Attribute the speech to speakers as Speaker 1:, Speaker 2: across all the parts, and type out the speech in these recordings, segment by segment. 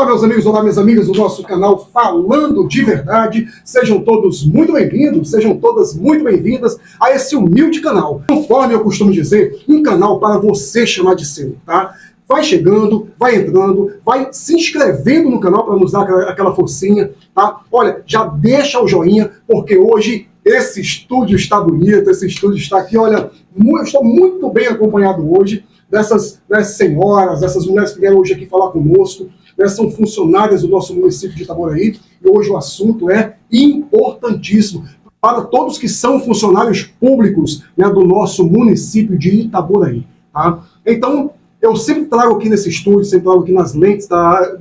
Speaker 1: Olá, meus amigos, olá, minhas amigas do nosso canal Falando de Verdade. Sejam todos muito bem-vindos, sejam todas muito bem-vindas a esse humilde canal. Conforme eu costumo dizer, um canal para você chamar de seu, tá? Vai chegando, vai entrando, vai se inscrevendo no canal para nos dar aquela forcinha, tá? Olha, já deixa o joinha, porque hoje esse estúdio está bonito, esse estúdio está aqui, olha, eu estou muito bem acompanhado hoje dessas senhoras, dessas mulheres que vieram hoje aqui falar conosco, são funcionárias do nosso município de Itaboraí, e hoje o assunto é importantíssimo para todos que são funcionários públicos, né, do nosso município de Itaboraí, tá? Então, eu sempre trago aqui nesse estúdio, sempre trago aqui nas lentes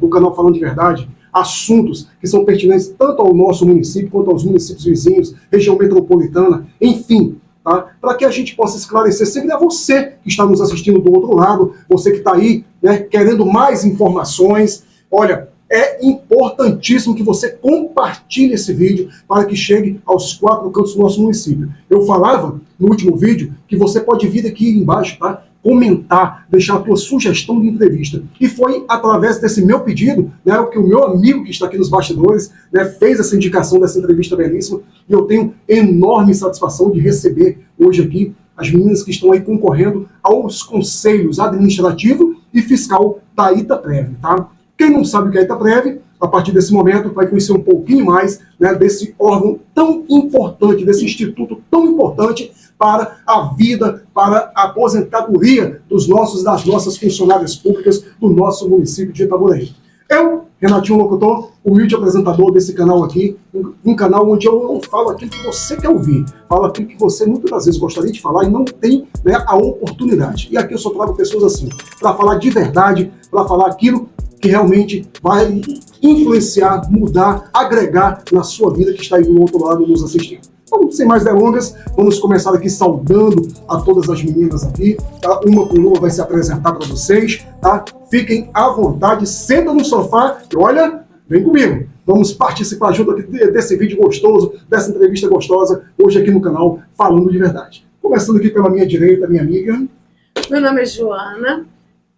Speaker 1: do canal Falando de Verdade, assuntos que são pertinentes tanto ao nosso município quanto aos municípios vizinhos, região metropolitana, enfim, tá? Para que a gente possa esclarecer sempre a você que está nos assistindo do outro lado, você que está aí, né, querendo mais informações. Olha, é importantíssimo que você compartilhe esse vídeo para que chegue aos 4 cantos do nosso município. Eu falava no último vídeo que você pode vir aqui embaixo, tá? Comentar, deixar a tua sugestão de entrevista. E foi através desse meu pedido, né, que o meu amigo que está aqui nos bastidores, né, fez essa indicação dessa entrevista belíssima, e eu tenho enorme satisfação de receber hoje aqui as meninas que estão aí concorrendo aos conselhos administrativo e fiscal da Itaprev, tá? Quem não sabe o que é a Itaprev, a partir desse momento vai conhecer um pouquinho mais, né, desse órgão tão importante, desse instituto tão importante para a vida, para a aposentadoria das nossas funcionárias públicas do nosso município de Itaboraí. Eu, Renatinho Locutor, humilde apresentador desse canal aqui, um canal onde eu não falo aquilo que você quer ouvir, falo aquilo que você muitas das vezes gostaria de falar e não tem, né, a oportunidade. E aqui eu só trago pessoas assim, para falar de verdade, para falar aquilo que realmente vai influenciar, mudar, agregar na sua vida que está aí do outro lado nos assistindo. Então, sem mais delongas, vamos começar aqui saudando a todas as meninas aqui, tá? Uma por uma vai se apresentar para vocês, tá? Fiquem à vontade, senta no sofá e olha, vem comigo. Vamos participar junto aqui desse vídeo gostoso, dessa entrevista gostosa, hoje aqui no canal Falando de Verdade. Começando aqui pela minha direita, minha amiga.
Speaker 2: Meu nome é Joana,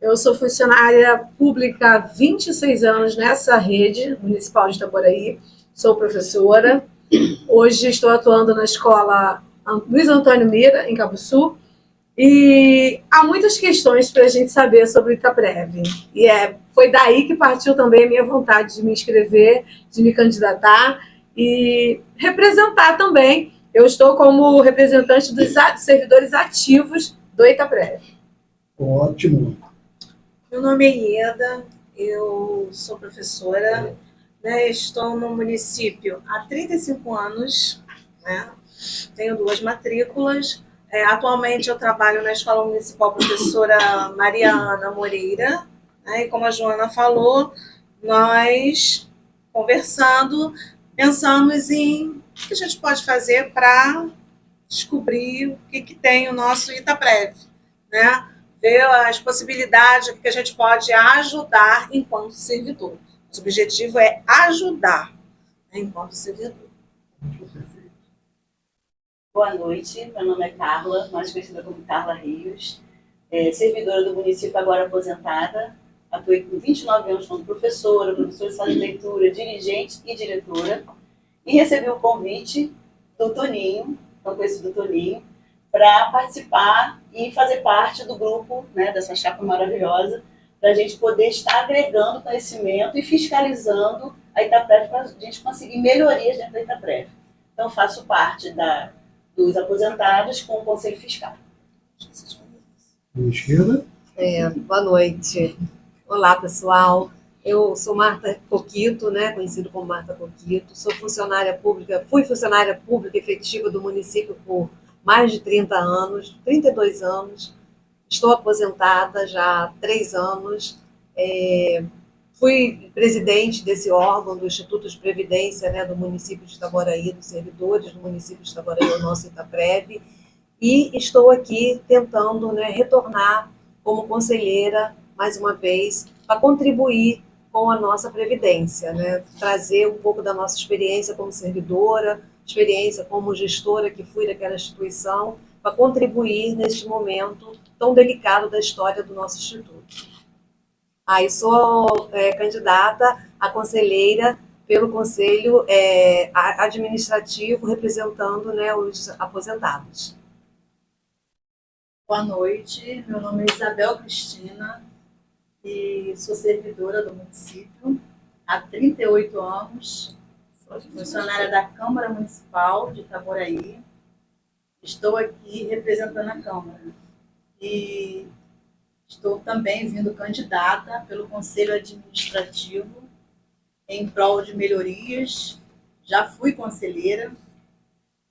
Speaker 2: eu sou funcionária pública há 26 anos nessa rede municipal de Itaboraí, sou professora. Hoje estou atuando na escola Luiz Antônio Mira, em Cabo Sul, e há muitas questões para a gente saber sobre o Itaprev. E foi daí que partiu também a minha vontade de me inscrever, de me candidatar e representar também. Eu estou como representante dos servidores ativos do Itaprev.
Speaker 1: Ótimo.
Speaker 3: Meu nome é Ieda, eu sou professora, né, estou no município há 35 anos, né, tenho 2 matrículas. Atualmente eu trabalho na Escola Municipal Professora Maria Ana Moreira, né, e como a Joana falou, nós, conversando, pensamos em o que a gente pode fazer para descobrir o que tem o nosso Itaprev, né? Ver as possibilidades que a gente pode ajudar enquanto servidor. O objetivo é ajudar, né, enquanto servidor.
Speaker 4: Boa noite, meu nome é Carla, mais conhecida como Carla Rios, servidora do município, agora aposentada. Atuei com 29 anos como professora de sala de leitura, dirigente e diretora. E recebi o convite do Toninho, tão conhecido Toninho, para participar e fazer parte do grupo, né, dessa chapa maravilhosa, para a gente poder estar agregando conhecimento e fiscalizando a Itaprev para a gente conseguir melhorias dentro da Itaprev. Então, faço parte dos aposentados com o Conselho Fiscal.
Speaker 1: Minha esquerda.
Speaker 5: Boa noite. Olá, pessoal. Eu sou Marta Coquito, né, conhecido como Marta Coquito. Sou funcionária pública, fui funcionária pública efetiva do município por mais de 30 anos, 32 anos. Estou aposentada já há 3 anos. Fui presidente desse órgão do Instituto de Previdência, né, do município de Itaboraí, dos servidores do município de Itaboraí, o nosso Itaprev. E estou aqui tentando, né, retornar como conselheira, mais uma vez, para contribuir com a nossa Previdência, né? Trazer um pouco da nossa experiência como servidora, experiência como gestora que fui daquela instituição, para contribuir neste momento tão delicado da história do nosso Instituto. Aí sou candidata a conselheira pelo Conselho Administrativo, representando, né, os aposentados.
Speaker 6: Boa noite, meu nome é Isabel Cristina e sou servidora do município há 38 anos, sou funcionária da Câmara Municipal de Itaboraí. Estou aqui representando a Câmara e estou também vindo candidata pelo Conselho Administrativo em prol de melhorias. Já fui conselheira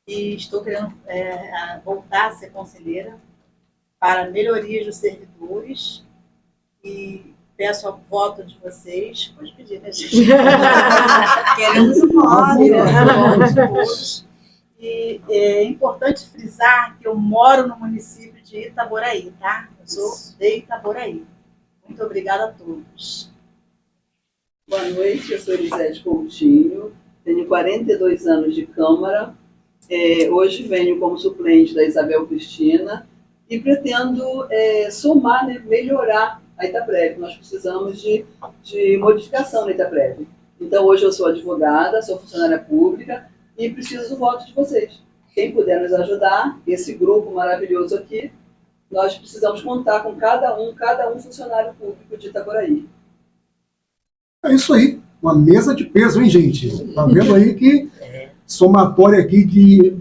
Speaker 6: e estou querendo voltar a ser conselheira para melhorias dos servidores e peço o voto de vocês. Pode pedir, né, gente?
Speaker 5: Queremos o voto.
Speaker 6: De todos. E é importante frisar que eu moro no município de Itaboraí, tá? Eu sou de Itaboraí. Muito obrigada a todos.
Speaker 7: Boa noite, eu sou Elisete Coutinho, tenho 42 anos de Câmara. Hoje venho como suplente da Isabel Cristina e pretendo somar, né, melhorar a Itaprev. Nós precisamos de modificação na Itaprev. Então, hoje eu sou advogada, sou funcionária pública e preciso do voto de vocês. Quem puder nos ajudar, esse grupo maravilhoso aqui, nós precisamos contar com cada um funcionário público de Itaboraí.
Speaker 1: É isso aí, uma mesa de peso, hein, gente? Tá vendo aí que somatória aqui de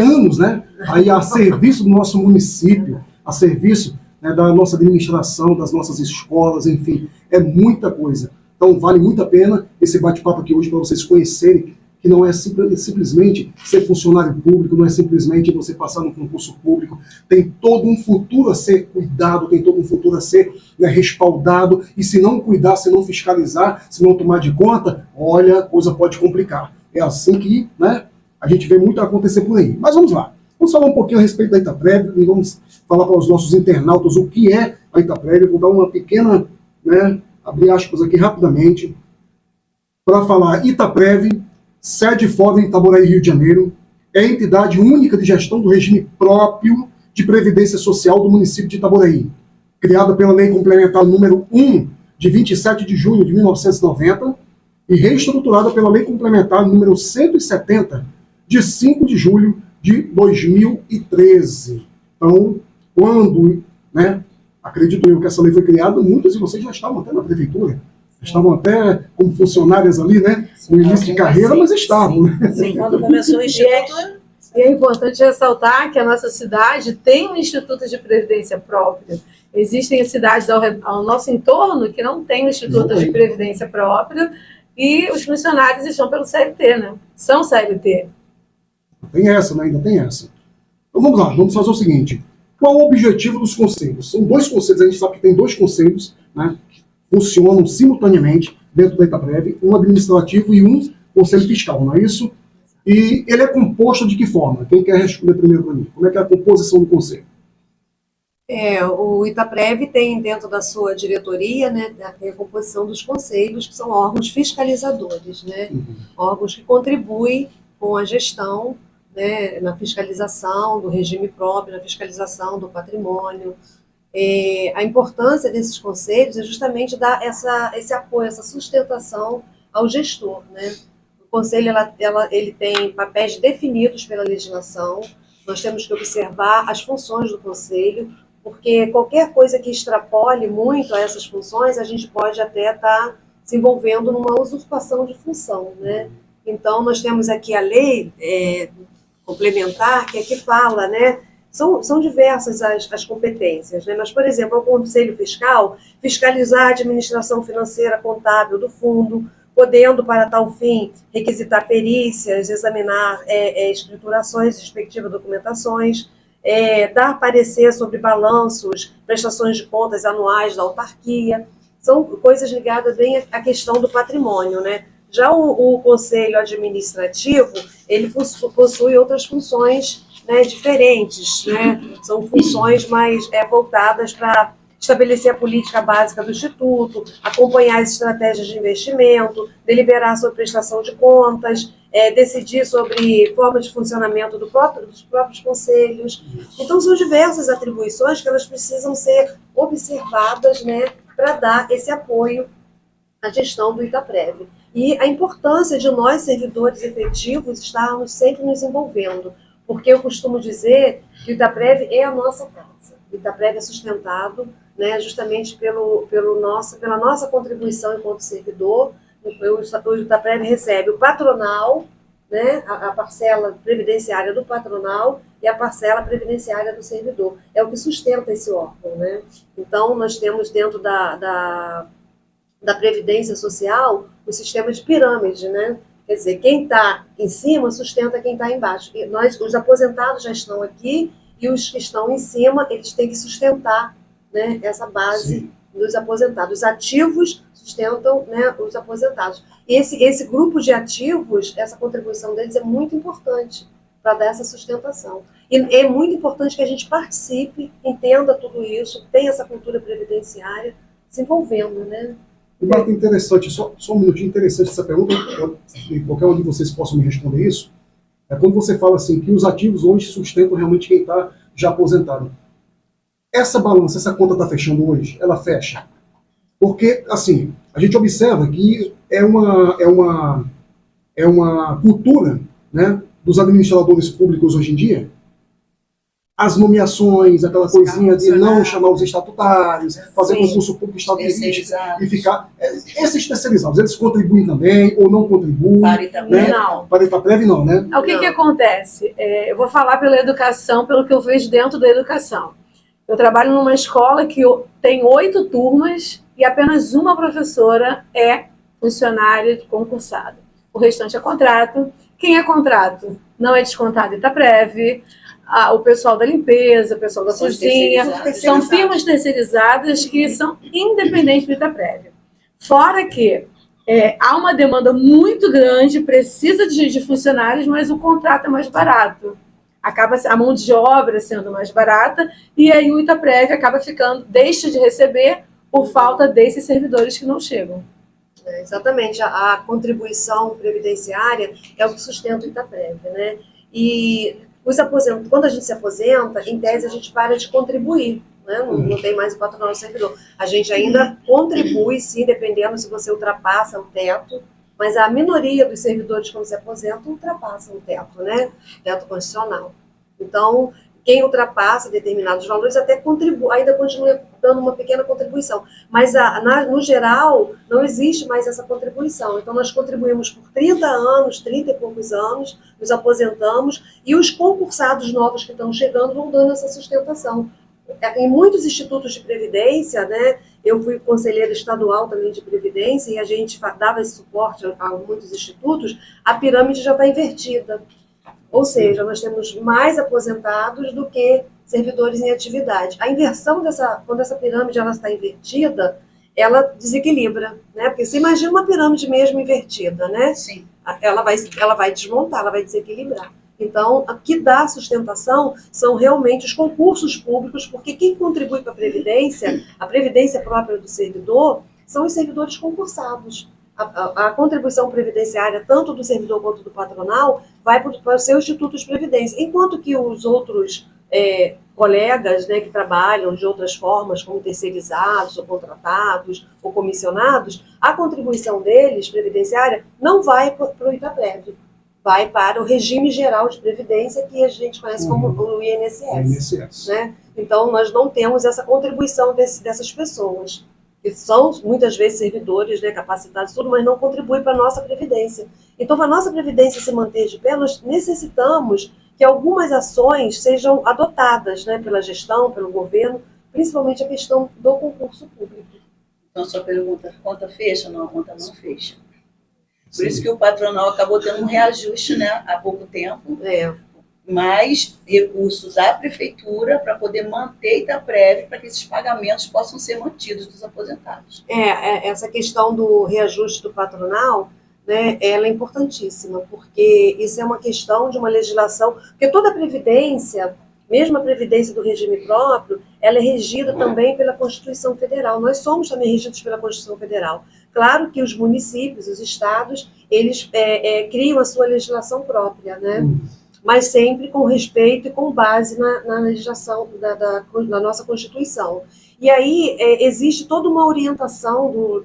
Speaker 1: anos, né? Aí a serviço do nosso município, a serviço, né, da nossa administração, das nossas escolas, enfim, é muita coisa. Então vale muito a pena esse bate-papo aqui hoje para vocês conhecerem que não é simplesmente ser funcionário público, não é simplesmente você passar num concurso público, tem todo um futuro a ser cuidado, tem todo um futuro a ser, né, respaldado, e se não cuidar, se não fiscalizar, se não tomar de conta, olha, a coisa pode complicar. É assim que, né, a gente vê muito acontecer por aí. Mas vamos lá, vamos falar um pouquinho a respeito da Itaprev e vamos falar para os nossos internautas o que é a Itaprev. Eu vou dar uma pequena, né, abrir aspas aqui rapidamente, para falar Itaprev, sede fora em Itaboraí, Rio de Janeiro, é a entidade única de gestão do regime próprio de previdência social do município de Itaboraí, criada pela Lei Complementar número 1, de 27 de junho de 1990, e reestruturada pela Lei Complementar número 170, de 5 de julho de 2013. Então, quando, né, acredito eu que essa lei foi criada, muitos de vocês já estavam até na prefeitura, estavam até como funcionárias ali, né, no início de carreira, mas estavam, né?
Speaker 3: Sim, quando começou o Instituto.
Speaker 2: E é importante ressaltar que a nossa cidade tem um Instituto de Previdência próprio. Existem cidades ao nosso entorno que não têm um Instituto de Previdência próprio e os funcionários estão pelo CLT, né? São CLT.
Speaker 1: Tem essa, né? Ainda tem essa. Então vamos lá, vamos fazer o seguinte. Qual o objetivo dos conselhos? São dois conselhos, a gente sabe que tem dois conselhos, né, que funcionam simultaneamente dentro da Itaprev, um administrativo e um conselho fiscal, não é isso? E ele é composto de que forma? Quem quer responder primeiro para mim? Como é que é a composição do conselho?
Speaker 5: O Itaprev tem dentro da sua diretoria, né, tem a composição dos conselhos, que são órgãos fiscalizadores, né, órgãos que contribuem com a gestão, né, na fiscalização do regime próprio, na fiscalização do patrimônio. A importância desses conselhos é justamente dar esse apoio, essa sustentação ao gestor, né? O conselho ele tem papéis definidos pela legislação, nós temos que observar as funções do conselho, porque qualquer coisa que extrapole muito a essas funções, a gente pode até estar se envolvendo numa usurpação de função, né? Então, nós temos aqui a lei complementar, que aqui fala, né? São diversas as competências, né? Mas, por exemplo, o Conselho Fiscal fiscalizar a administração financeira contábil do fundo, podendo, para tal fim, requisitar perícias, examinar escriturações, respectivas documentações, dar parecer sobre balanços, prestações de contas anuais da autarquia. São coisas ligadas bem à questão do patrimônio, né? Já o Conselho Administrativo, ele possui outras funções, né, diferentes, né? São funções mais voltadas para estabelecer a política básica do Instituto, acompanhar as estratégias de investimento, deliberar sobre prestação de contas, decidir sobre forma de funcionamento dos próprios conselhos. Então, são diversas atribuições que elas precisam ser observadas, né, para dar esse apoio à gestão do Itaprev. E a importância de nós, servidores efetivos, estarmos sempre nos envolvendo, porque eu costumo dizer que o Itaprev é a nossa casa. O Itaprev é sustentado, né, justamente pela nossa contribuição enquanto servidor. O Itaprev recebe o patronal, né, a parcela previdenciária do patronal e a parcela previdenciária do servidor. É o que sustenta esse órgão, né? Então, nós temos dentro da Previdência Social o sistema de pirâmide, né? Quer dizer, quem está em cima sustenta quem está embaixo. E os aposentados já estão aqui e os que estão em cima, eles têm que sustentar, né, essa base. Sim. Dos aposentados. Os ativos sustentam, né, os aposentados. E esse grupo de ativos, essa contribuição deles é muito importante para dar essa sustentação. E é muito importante que a gente participe, entenda tudo isso, tenha essa cultura previdenciária, se envolvendo, né?
Speaker 1: Marta, interessante, só um minutinho, interessante essa pergunta, qualquer um de vocês possa me responder isso. É quando você fala assim, que os ativos hoje sustentam realmente quem está já aposentado. Essa balança, essa conta está fechando hoje? Ela fecha? Porque, assim, a gente observa que é uma cultura, né, dos administradores públicos hoje em dia, as nomeações, aquela coisinha de não chamar os estatutários, fazer concurso público estabilístico e ficar... Esses especializados, eles contribuem também ou não contribuem? Para
Speaker 2: Itaprev, não.
Speaker 1: Para Itaprev, não, né?
Speaker 2: O que acontece? Eu vou falar pela educação, pelo que eu vejo dentro da educação. Eu trabalho numa escola que tem 8 turmas e apenas uma professora é funcionária concursada. O restante é contrato. Quem é contrato não é descontado em Itaprev. O pessoal da limpeza, o pessoal da cozinha, são firmas terceirizadas que são independentes do Itaprev. Fora que há uma demanda muito grande, precisa de funcionários, mas o contrato é mais barato. Acaba a mão de obra sendo mais barata, e aí o Itaprev acaba deixa de receber por falta desses servidores que não chegam.
Speaker 5: Exatamente, a contribuição previdenciária é o que sustenta o Itaprev, né? E quando a gente se aposenta, em tese a gente para de contribuir, né? Não tem mais o patronal do servidor. A gente ainda contribui, sim, dependendo se você ultrapassa o teto, mas a minoria dos servidores, quando se aposentam, ultrapassam o teto, né? Teto constitucional. Então, quem ultrapassa determinados valores até ainda continua dando uma pequena contribuição. Mas, no geral, não existe mais essa contribuição. Então, nós contribuímos por 30 anos, 30 e poucos anos, nos aposentamos, e os concursados novos que estão chegando vão dando essa sustentação. Em muitos institutos de previdência, né, eu fui conselheira estadual também de previdência, e a gente dava esse suporte a muitos institutos, a pirâmide já está invertida. Ou seja, nós temos mais aposentados do que servidores em atividade. A inversão quando essa pirâmide está invertida, ela desequilibra, né? Porque você imagina uma pirâmide mesmo invertida, né? Sim. Ela vai desmontar, ela vai desequilibrar. Então, o que dá sustentação são realmente os concursos públicos, porque quem contribui para a previdência própria do servidor, são os servidores concursados. A contribuição previdenciária, tanto do servidor quanto do patronal, vai para o seu instituto de previdência, enquanto que os outros colegas, né, que trabalham de outras formas, como terceirizados, ou contratados, ou comissionados, a contribuição deles, previdenciária, não vai para o Itaprev, vai para o regime geral de previdência, que a gente conhece como o INSS. Né? Então, nós não temos essa contribuição dessas pessoas, que são muitas vezes servidores, né, capacitados, tudo, mas não contribuem para a nossa previdência. Então, para a nossa previdência se manter de pé, nós necessitamos que algumas ações sejam adotadas, né, pela gestão, pelo governo, principalmente a questão do concurso público.
Speaker 4: Então, a sua pergunta, a conta fecha? Não, a conta não fecha. Por isso que o patronal acabou tendo um reajuste, né, há pouco tempo. Mais recursos da prefeitura para poder manter Itaprev, para que esses pagamentos possam ser mantidos dos aposentados.
Speaker 5: Essa questão do reajuste do patronal, né, ela é importantíssima, porque isso é uma questão de uma legislação, porque toda a previdência, mesmo a previdência do regime próprio, ela é regida também pela Constituição Federal. Nós somos também regidos pela Constituição Federal. Claro que os municípios, os estados, eles criam a sua legislação própria, né? Mas sempre com respeito e com base na legislação da nossa Constituição. E aí existe toda uma orientação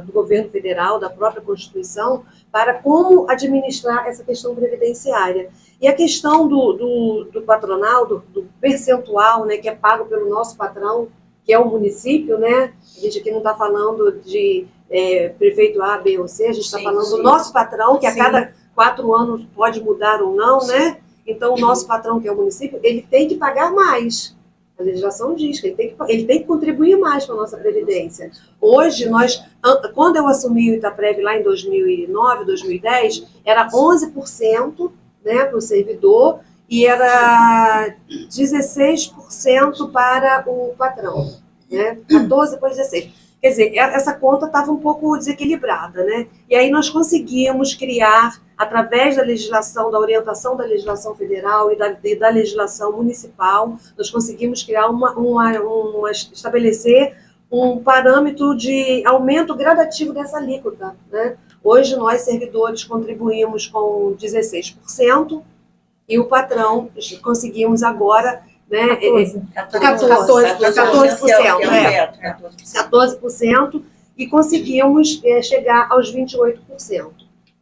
Speaker 5: do governo federal, da própria Constituição, para como administrar essa questão previdenciária. E a questão do patronal, do percentual, né, que é pago pelo nosso patrão, que é o município, né? A gente aqui não está falando de prefeito A, B ou C, a gente está falando do nosso patrão, que a cada 4 anos pode mudar ou não, né? Então, o nosso patrão, que é o município, ele tem que pagar mais. A legislação diz que ele tem que contribuir mais para a nossa previdência. Hoje, quando eu assumi o Itaprev lá em 2009, 2010, era 11%, né, para o servidor e era 16% para o patrão, né? 14 depois 16. Quer dizer, essa conta estava um pouco desequilibrada, né? E aí nós conseguimos criar, através da legislação, da orientação da legislação federal e da legislação municipal, nós conseguimos criar estabelecer um parâmetro de aumento gradativo dessa alíquota, né? Hoje nós, servidores, contribuímos com 16% e o patrão conseguimos agora, né, 14%, e conseguimos chegar aos 28%.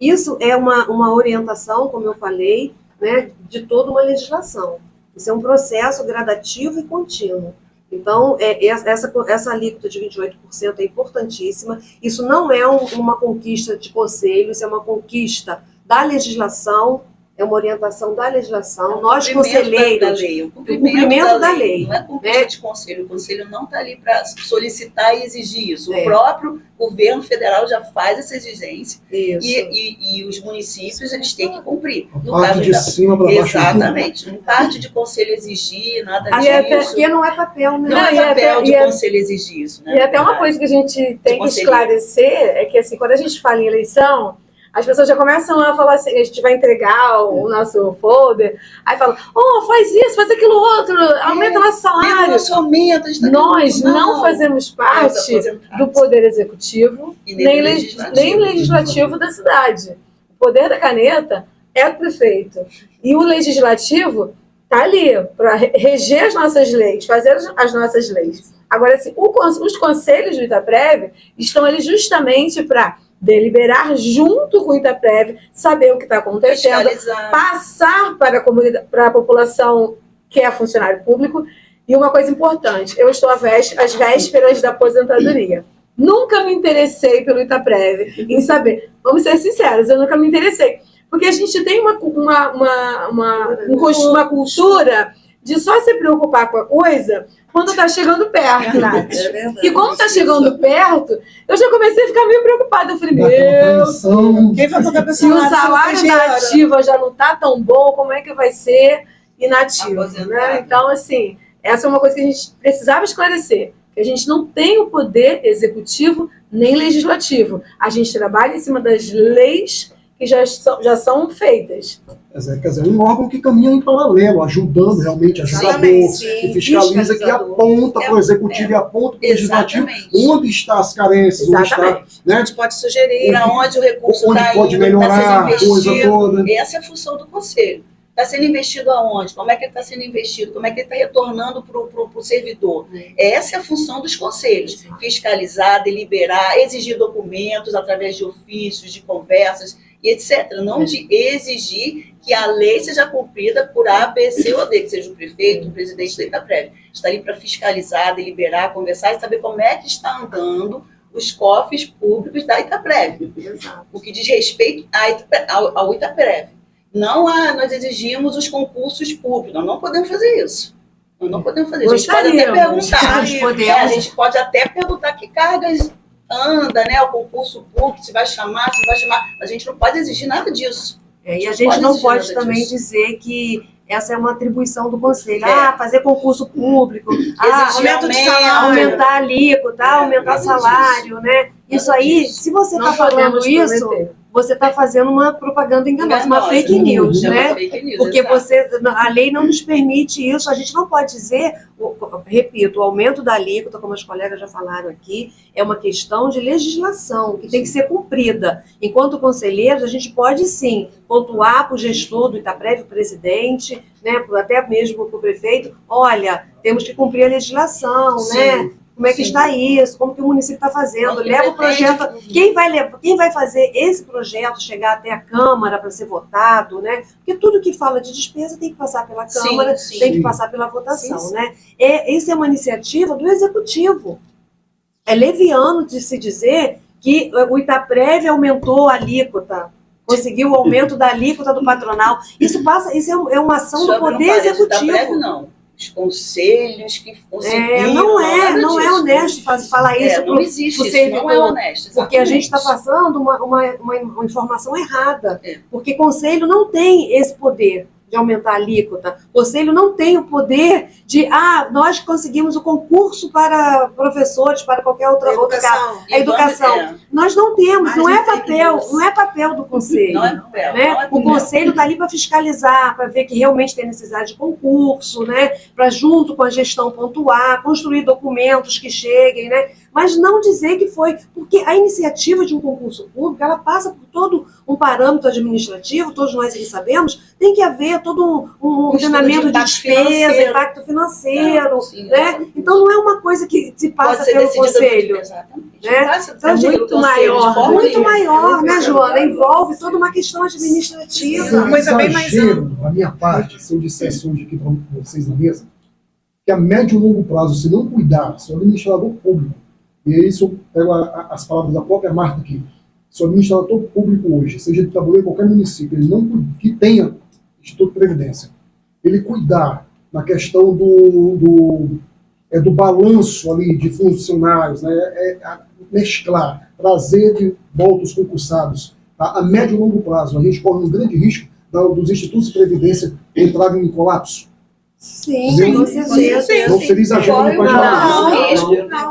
Speaker 5: Isso é uma orientação, como eu falei, né, de toda uma legislação. Isso é um processo gradativo e contínuo. Então, essa alíquota de 28% é importantíssima. Isso não é uma conquista de conselho, isso é uma conquista da legislação, é uma orientação da legislação. Nós, conselheiros,
Speaker 4: o cumprimento da lei. Não é conquista de conselho. O conselho não está ali para solicitar e exigir isso. O próprio governo federal já faz essa exigência. E os municípios, eles têm que cumprir.
Speaker 1: No caso de cima para baixo.
Speaker 4: Exatamente. Não parte de conselho exigir, nada disso.
Speaker 5: Porque não é papel, né?
Speaker 4: Não é papel de conselho exigir isso. Né?
Speaker 2: E até uma coisa que a gente tem que esclarecer é que, assim, quando a gente fala em eleição, as pessoas já começam a falar assim, a gente vai entregar o nosso folder, aí fala, faz isso, faz aquilo outro, aumenta nosso salário. Nós não fazemos parte do Poder Executivo, nem legislativo da cidade. O poder da caneta é do prefeito. E o legislativo está ali para reger as nossas leis, fazer as nossas leis. Agora, assim, os conselhos do Itaprev estão ali justamente para deliberar junto com o Itaprev, saber o que está acontecendo, passar para a comunidade, para a população que é funcionário público. E uma coisa importante, eu estou às vésperas da aposentadoria. Nunca me interessei pelo Itaprev em saber. Vamos ser sinceros, eu nunca me interessei. Porque a gente tem uma cultura de só se preocupar com a coisa quando está chegando perto. E como está chegando perto, eu já comecei a ficar meio preocupada. Eu falei, se o salário da ativa já não está tão bom, como é que vai ser inativo? Né? Então, assim, essa é uma coisa que a gente precisava esclarecer, que a gente não tem o poder executivo nem legislativo. A gente trabalha em cima das leis que já são feitas.
Speaker 1: Quer dizer, um órgão que caminha em paralelo, ajudando realmente, ajudador, que fiscaliza, que aponta para o executivo e aponta para o legislativo onde estão as carências, onde está, né?
Speaker 4: A gente pode sugerir aonde o recurso
Speaker 1: está indo,
Speaker 4: pode
Speaker 1: melhorar, a coisa toda.
Speaker 4: Essa é a função do conselho. Está sendo investido aonde? Como é que ele está sendo investido? Como é que ele está retornando para o servidor? Essa é a função dos conselhos. Fiscalizar, deliberar, exigir documentos através de ofícios, de conversas, e etc. Não de exigir que a lei seja cumprida por A, B, C ou D, que seja o prefeito, o presidente da Itaprev. Está ali para fiscalizar, deliberar, conversar e saber como é que está andando os cofres públicos da Itaprev. O que diz respeito ao Itaprev. Não nós exigimos os concursos públicos, nós não podemos fazer isso. Nós não podemos fazer isso. A gente pode até perguntar. A gente pode até perguntar que cargas anda, né, o concurso público, se vai chamar, mas a gente não pode exigir nada disso.
Speaker 5: E a gente não pode também dizer que essa é uma atribuição do conselho. Fazer concurso público, aumento de salário, aumentar a alíquota, aumentar salário, né? Isso aí, se você está falando isso, você está fazendo uma propaganda enganosa, uma fake news,
Speaker 7: É uma
Speaker 5: né?
Speaker 7: fake news,
Speaker 5: Porque
Speaker 7: exato.
Speaker 5: a lei não nos permite isso, a gente não pode dizer, repito, o aumento da alíquota, como as colegas já falaram aqui, é uma questão de legislação, que tem que ser cumprida. Enquanto conselheiros, a gente pode sim pontuar para o gestor do Itaprev, o presidente, né, até mesmo para o prefeito, olha, temos que cumprir a legislação, né? Como é que está isso? Como que o município está fazendo? Leva o projeto. Quem vai fazer esse projeto chegar até a Câmara para ser votado, né? Porque tudo que fala de despesa tem que passar pela Câmara, tem que passar pela votação, né? Isso é uma iniciativa do Executivo. É leviano de se dizer que o Itaprev aumentou a alíquota, conseguiu o aumento da alíquota do patronal. Isso é uma ação do Poder Executivo.
Speaker 7: Itaprev, não. Os conselhos que conseguiram...
Speaker 5: Não é honesto falar isso.
Speaker 7: Não existe
Speaker 5: pro
Speaker 7: isso,
Speaker 5: servidor,
Speaker 7: não é honesto.
Speaker 5: porque a gente está passando uma informação errada. Porque conselho não tem esse poder de aumentar a alíquota. O conselho não tem o poder de, nós conseguimos o concurso para professores, para qualquer outra caso. A educação. Nós não temos, não é papel do conselho.
Speaker 7: Não é papel.
Speaker 5: Né?
Speaker 7: Não é papel.
Speaker 5: O conselho está ali para fiscalizar, para ver que realmente tem necessidade de concurso, né? Para junto com a gestão pontuar, construir documentos que cheguem, né? Mas não dizer que foi, porque a iniciativa de um concurso público, ela passa por todo um parâmetro administrativo, todos nós aqui sabemos, tem que haver todo um ordenamento de despesa, impacto financeiro, né? Então não é uma coisa que se passa pelo conselho.
Speaker 7: Exatamente.
Speaker 5: Né? Então, muito maior, né, Joana? Envolve toda uma questão administrativa.
Speaker 1: Um exagero da minha parte, se eu dissesse hoje aqui para vocês na mesa, que a médio e longo prazo, se não cuidar, se o administrador público, e é isso eu pego as palavras da própria Marta aqui, se o administrador público hoje, seja de Itaboraí, qualquer município, ele não que tenha Instituto de Previdência, ele cuidar na questão do balanço ali de funcionários, né, mesclar, trazer de volta os concursados, tá? A médio e longo prazo, a gente corre um grande risco dos institutos de previdência entrarem em colapso.
Speaker 5: Sim, com certeza.
Speaker 1: Não seria exagero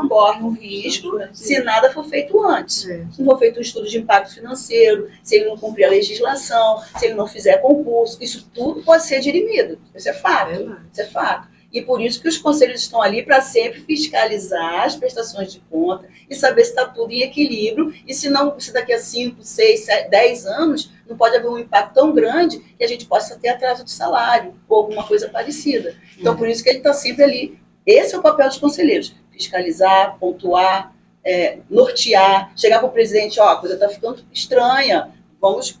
Speaker 7: Corre
Speaker 1: não.
Speaker 7: um risco se nada for feito antes. Se não for feito um estudo de impacto financeiro, se ele não cumprir a legislação, se ele não fizer concurso, isso tudo pode ser dirimido. Isso é fato. Isso é fato. E por isso que os conselhos estão ali para sempre fiscalizar as prestações de conta e saber se está tudo em equilíbrio e se daqui a 5, 6, 10 anos não pode haver um impacto tão grande que a gente possa ter atraso de salário ou alguma coisa parecida. Então, por isso que ele está sempre ali. Esse é o papel dos conselheiros. Fiscalizar, pontuar, nortear, chegar para o presidente, a coisa está ficando estranha, vamos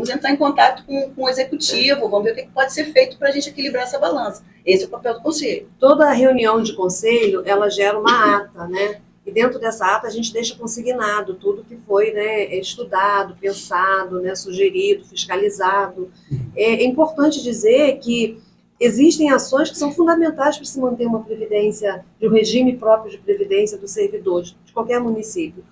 Speaker 7: entrar em contato com o executivo, vamos ver o que pode ser feito para a gente equilibrar essa balança. Esse é o papel do conselho.
Speaker 5: Toda reunião de conselho, ela gera uma ata, né? E dentro dessa ata a gente deixa consignado tudo que foi, né, estudado, pensado, né, sugerido, fiscalizado. É importante dizer que existem ações que são fundamentais para se manter uma previdência, de um regime próprio de previdência dos servidores de qualquer município.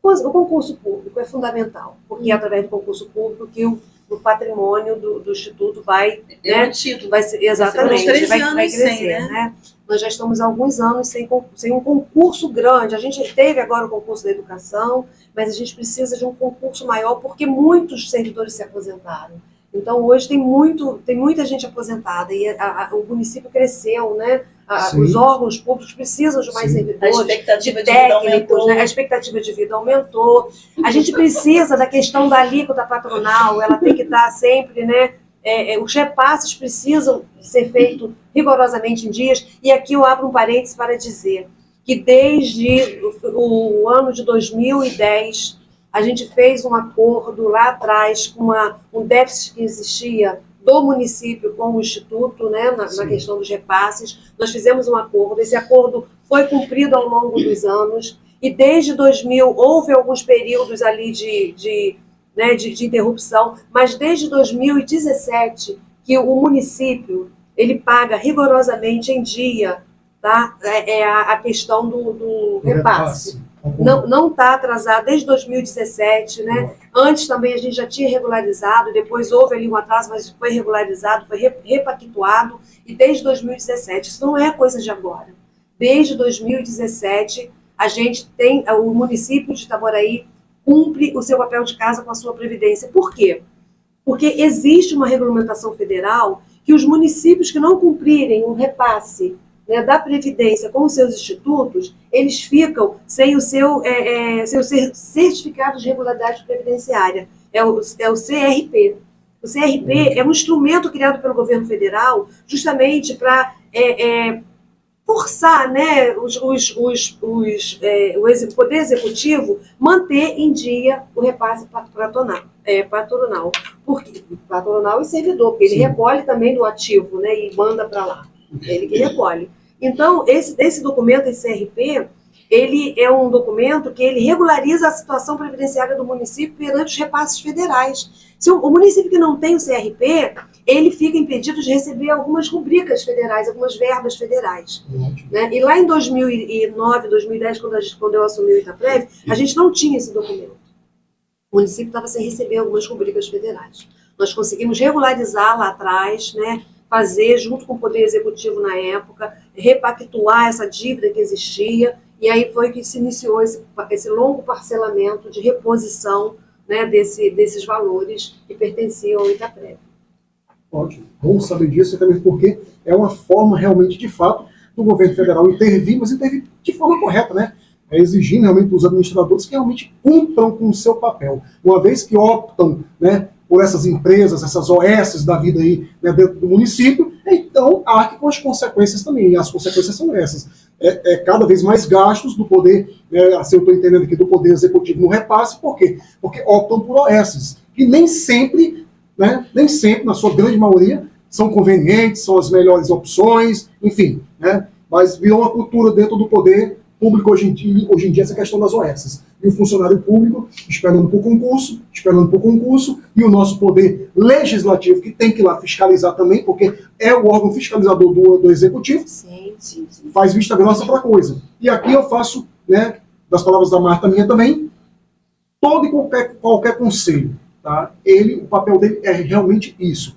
Speaker 5: O concurso público é fundamental, porque é através do concurso público que o patrimônio do Instituto vai, né, vai ser, exatamente, vai crescer, né? Nós já estamos há alguns anos sem um concurso grande. A gente teve agora o concurso da educação, mas a gente precisa de um concurso maior porque muitos servidores se aposentaram. Então, hoje tem muita gente aposentada e o município cresceu, né? Os órgãos públicos precisam de mais servidores, de técnicos, né? A expectativa de vida aumentou. A gente precisa da questão da alíquota patronal, ela tem que estar sempre, né? Os repasses precisam ser feitos rigorosamente em dias. E aqui eu abro um parênteses para dizer que desde o ano de 2010, a gente fez um acordo lá atrás com um déficit que existia do município com o Instituto, né, na questão dos repasses. Nós fizemos um acordo, esse acordo foi cumprido ao longo dos anos, e desde 2000 houve alguns períodos ali de interrupção, mas desde 2017 que o município ele paga rigorosamente em dia, tá? A questão do repasse. Não está atrasado desde 2017, né? Antes também a gente já tinha regularizado, depois houve ali um atraso, mas foi regularizado, foi repactuado, e desde 2017, isso não é coisa de agora. Desde 2017, a gente tem, o município de Itaboraí cumpre o seu papel de casa com a sua previdência. Por quê? Porque existe uma regulamentação federal que os municípios que não cumprirem um repasse, né, da Previdência com os seus institutos, eles ficam sem o seu certificado de regularidade previdenciária. É o CRP. O CRP é um instrumento criado pelo governo federal justamente para forçar, né, o Poder Executivo manter em dia o repasse patronal. Patronal e servidor, porque ele recolhe também do ativo, né, e manda para lá. Ele que recolhe. Então, esse documento, esse CRP, ele é um documento que ele regulariza a situação previdenciária do município perante os repasses federais. Se o município que não tem o CRP, ele fica impedido de receber algumas rubricas federais, algumas verbas federais. Né? E lá em 2009, 2010, quando eu assumi o Itaprev, a gente não tinha esse documento. O município estava sem receber algumas rubricas federais. Nós conseguimos regularizar lá atrás, né? Fazer, junto com o Poder Executivo na época, repactuar essa dívida que existia, e aí foi que se iniciou esse longo parcelamento de reposição, né, desses valores que pertenciam ao Itaprev.
Speaker 1: Ótimo, bom saber disso, e também porque é uma forma realmente, de fato, do governo federal intervir, mas intervir de forma correta, né? Exigindo realmente dos administradores que realmente cumpram com o seu papel. Uma vez que optam, né, por essas empresas, essas OS da vida aí, né, dentro do município, então arque com as consequências também, e as consequências são essas. Cada vez mais gastos do poder, assim eu estou entendendo aqui, do poder executivo no repasse, por quê? Porque optam por OS, que nem sempre, na sua grande maioria, são convenientes, são as melhores opções, enfim, né, mas virou uma cultura dentro do poder público hoje em dia essa questão das OS. E o funcionário público esperando por concurso, e o nosso poder legislativo, que tem que ir lá fiscalizar também, porque é o órgão fiscalizador do executivo,
Speaker 5: Sim.
Speaker 1: faz vista grossa para a coisa. E aqui eu faço, né, das palavras da Marta minha também, todo e qualquer conselho, tá? O papel dele é realmente isso,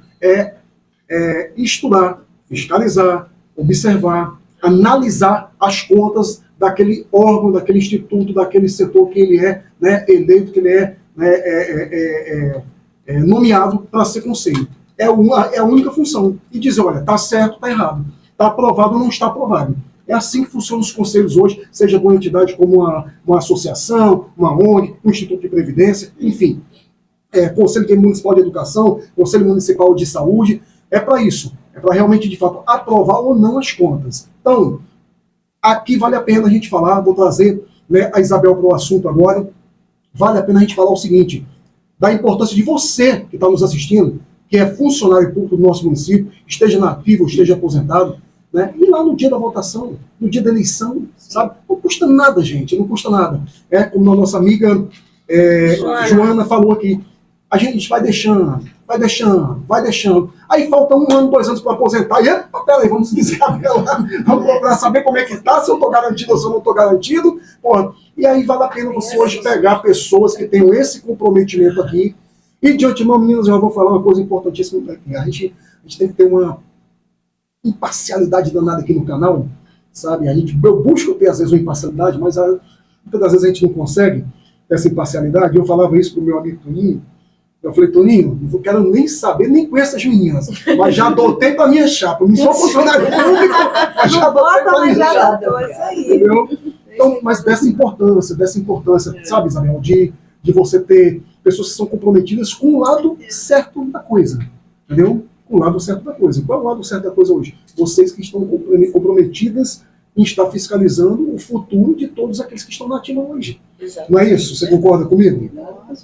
Speaker 1: estudar, fiscalizar, observar, analisar as contas daquele órgão, daquele instituto, daquele setor que ele é, né, eleito, que ele é nomeado para ser conselho. É a única função. E dizer, olha, está certo, está errado. Está aprovado ou não está aprovado. É assim que funcionam os conselhos hoje, seja de uma entidade como uma associação, uma ONG, um instituto de previdência, enfim. Conselho Municipal de Educação, Conselho Municipal de Saúde, é para isso. É para realmente, de fato, aprovar ou não as contas. Então, aqui vale a pena a gente falar, vou trazer, né, a Isabel para o assunto agora, vale a pena a gente falar o seguinte, da importância de você que está nos assistindo, que é funcionário público do nosso município, esteja na ativa ou esteja aposentado, né, e lá no dia da votação, no dia da eleição, sabe? Não custa nada, gente, não custa nada. Como a nossa amiga Joana falou aqui, a gente vai deixando. Aí falta 1 ano, 2 anos para aposentar. E, peraí, vamos desafiar lá. Vamos procurar saber como é que tá, se eu estou garantido ou se eu não estou garantido. Porra. E aí vale a pena você hoje pegar pessoas que tenham esse comprometimento aqui. E de antemão, meninas, eu vou falar uma coisa importantíssima aqui. A gente tem que ter uma imparcialidade danada aqui no canal, sabe? Eu busco ter, às vezes, uma imparcialidade, mas muitas das vezes a gente não consegue essa imparcialidade. Eu falava isso pro meu amigo Toninho. Eu falei, Toninho, não quero nem saber, nem conheço as meninas, mas já adotei para minha chapa. Não sou funcionário público, mas já adotei para minha chapa. Entendeu? Então, mas dessa importância, sabe, Isabel, de você ter pessoas que são comprometidas com o lado certo da coisa. Entendeu? Com o lado certo da coisa. Qual é o lado certo da coisa hoje? Vocês que estão comprometidas em estar fiscalizando o futuro de todos aqueles que estão na ativa hoje. Exato. Não é isso? Você concorda comigo?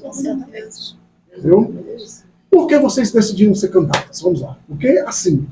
Speaker 3: Com certeza.
Speaker 1: Entendeu? Por que vocês decidiram ser candidatas? Vamos lá. Porque, assim,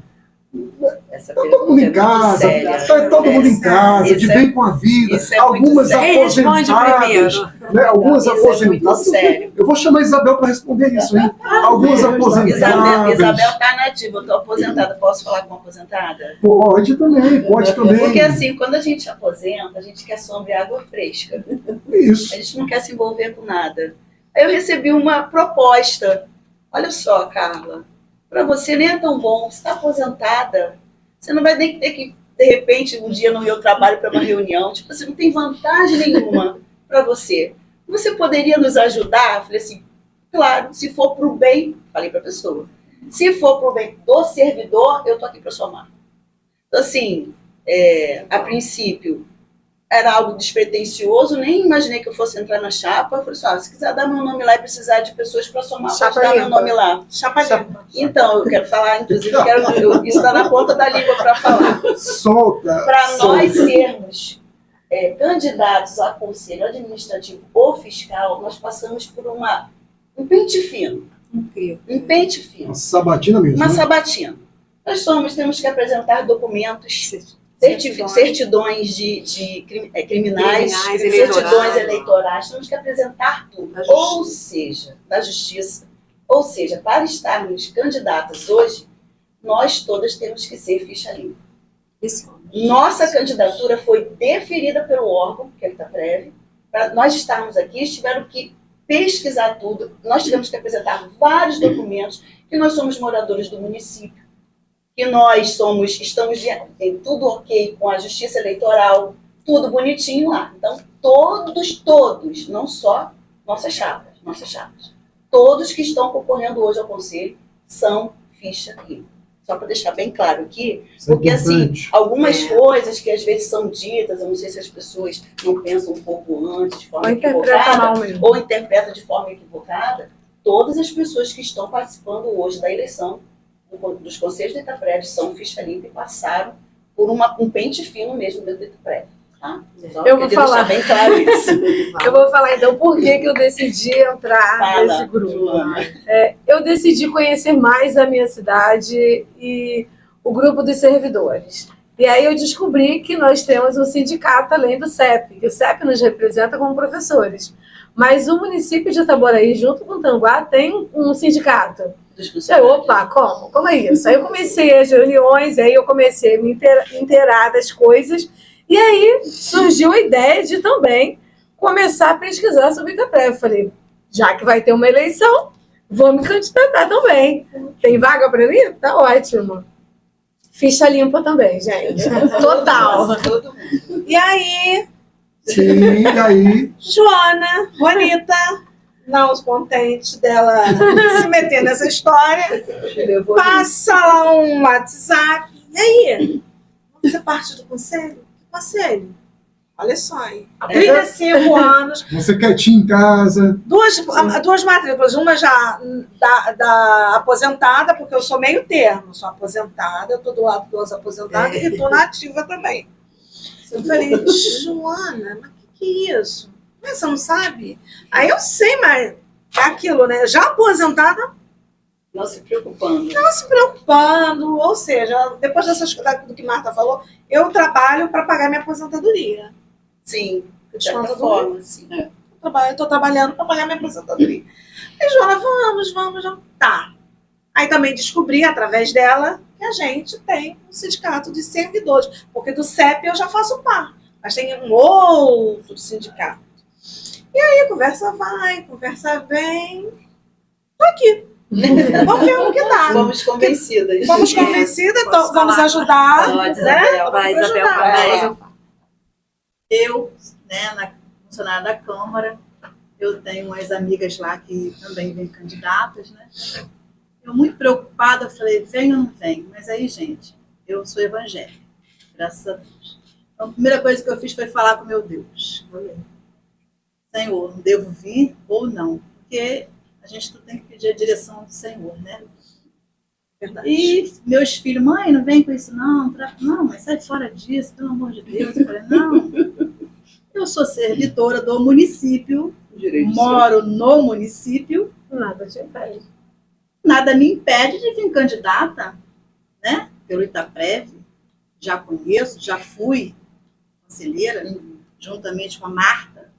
Speaker 1: está todo mundo em casa, está todo mundo em casa, de bem com a vida, algumas aposentadas, né? Algumas aposentadas. Eu vou chamar a Isabel para responder isso, hein? Algumas aposentadas.
Speaker 4: Isabel está nativa, eu estou aposentada. Posso falar com uma aposentada?
Speaker 1: Pode também.
Speaker 4: Porque assim, quando a gente aposenta, a gente quer sombra e água fresca.
Speaker 1: Isso.
Speaker 4: A gente não quer se envolver com nada. Aí eu recebi uma proposta. Olha só, Carla, para você nem é tão bom, você está aposentada, você não vai nem ter que, de repente, um dia no meu trabalho para uma reunião, tipo, você não tem vantagem nenhuma para você. você poderia nos ajudar? Eu falei assim, claro, se for para o bem, falei para a pessoa, se for para o bem do servidor, eu estou aqui para somar. Então, assim, a princípio, era algo despretensioso, nem imaginei que eu fosse entrar na chapa. Eu falei assim, se quiser dar meu nome lá e precisar de pessoas para somar, pode dar meu nome lá.
Speaker 3: Chapa limpa.
Speaker 4: Então, eu quero falar, inclusive, isso está na ponta da língua para falar.
Speaker 1: Solta!
Speaker 4: Para nós sermos candidatos a conselho administrativo ou fiscal, nós passamos por um pente fino.
Speaker 5: Incrível.
Speaker 4: Um pente fino.
Speaker 1: Uma sabatina mesmo.
Speaker 4: Uma
Speaker 1: né?
Speaker 4: sabatina. Temos que apresentar documentos, certidões criminais, certidões eleitorais, temos que apresentar tudo. Ou seja, da justiça. Ou seja, para estarmos candidatas hoje, nós todas temos que ser ficha limpa. Nossa candidatura foi deferida pelo órgão, que é o Itaprev. Para nós estarmos aqui, eles tiveram que pesquisar tudo. Nós tivemos que apresentar vários documentos, que nós somos moradores do município, que nós estamos em tudo ok com a justiça eleitoral, tudo bonitinho lá. Então, todos, não só nossas chapas, todos que estão concorrendo hoje ao conselho são ficha limpa. Só para deixar bem claro aqui, porque assim, algumas coisas que às vezes são ditas, eu não sei se as pessoas não pensam um pouco antes, de forma equivocada, ou interpretam de forma equivocada, todas as pessoas que estão participando hoje da eleição dos conselhos do Itaprev são ficha limpa e passaram por um pente fino mesmo dentro do Itaprev. Tá?
Speaker 2: Eu vou falar
Speaker 4: bem claro isso.
Speaker 2: Eu vou falar então por que eu decidi entrar nesse grupo. Eu decidi conhecer mais a minha cidade e o grupo dos servidores. E aí eu descobri que nós temos um sindicato além do CEP, que o CEP nos representa como professores. Mas o município de Itaboraí, junto com o Tanguá, tem um sindicato. Opa, como é isso? Aí eu comecei as reuniões, aí eu comecei a me inteirar das coisas. E aí surgiu a ideia de também começar a pesquisar sobre o Itaprev. Falei, já que vai ter uma eleição, vou me candidatar também. Tem vaga para mim? Tá ótimo. Ficha limpa também, gente. Total.
Speaker 3: E aí,
Speaker 1: Sim, e aí?
Speaker 3: Joana, Juanita, não contente dela se meter nessa história, passa lá um WhatsApp. E aí? Vamos ser parte do conselho? Conselho. Olha só, hein? 35 anos.
Speaker 1: Você quietinho em casa.
Speaker 3: Duas matrículas. Uma já da aposentada, porque eu sou meio termo. Sou aposentada, eu estou do lado dos aposentados e estou na ativa também. Eu falei, Joana, mas o que é isso? Mas você não sabe? Aí eu sei, mas é aquilo, né? Já aposentada.
Speaker 4: Não se preocupando.
Speaker 3: Não se preocupando. Ou seja, depois do que Marta falou, eu trabalho para pagar minha aposentadoria.
Speaker 4: Sim,
Speaker 3: de certa forma, sim. Eu estou trabalhando para pagar minha aposentadoria. Aí, Joana, vamos. Tá. Aí também descobri, através dela, que a gente tem um sindicato de servidores. Porque do CEP eu já faço parte. Mas tem um outro sindicato. E aí, conversa vai, conversa vem. Tô aqui. Vamos ver o que dá.
Speaker 4: Vamos convencidas.
Speaker 3: Então, vamos ajudar.
Speaker 4: Pode, Isabel.
Speaker 5: Vai, Isabel.
Speaker 6: Eu, na funcionária da Câmara, eu tenho umas amigas lá que também vêm candidatas, né? Eu muito preocupada, falei, vem ou não vem? Mas aí, gente, eu sou evangélica, graças a Deus. Então, a primeira coisa que eu fiz foi falar com meu Deus. Senhor, devo vir ou não? Porque a gente tem que pedir a direção do Senhor, né? Verdade. E meus filhos, mãe, não vem com isso não. Não, mas sai fora disso, pelo amor de Deus. Eu falei, não. Eu sou servidora do município, moro no município.
Speaker 2: Nada te impede.
Speaker 6: Nada me impede de vir candidata, né? Pelo Itaprev. Já conheço, já fui conselheira, juntamente com a Marta.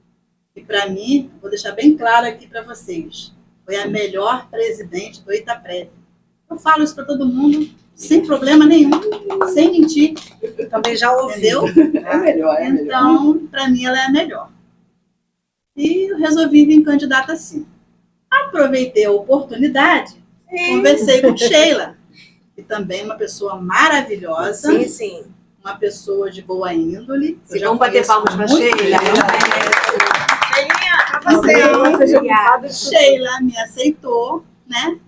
Speaker 6: E para mim, vou deixar bem claro aqui para vocês, foi a melhor presidente do Itaprev. Eu falo isso para todo mundo, sem problema nenhum, sem mentir.
Speaker 3: Eu também já ouvi.
Speaker 6: Entendeu?
Speaker 7: É melhor.
Speaker 6: Então, para mim, ela é a melhor. E eu resolvi vir candidata assim. Aproveitei a oportunidade, conversei com Sheila, que também é uma pessoa maravilhosa.
Speaker 3: Sim.
Speaker 6: Uma pessoa de boa índole.
Speaker 5: Vamos bater palmas para Sheila.
Speaker 2: Seja ocupada disso tudo.
Speaker 6: Sheila me aceitou, né?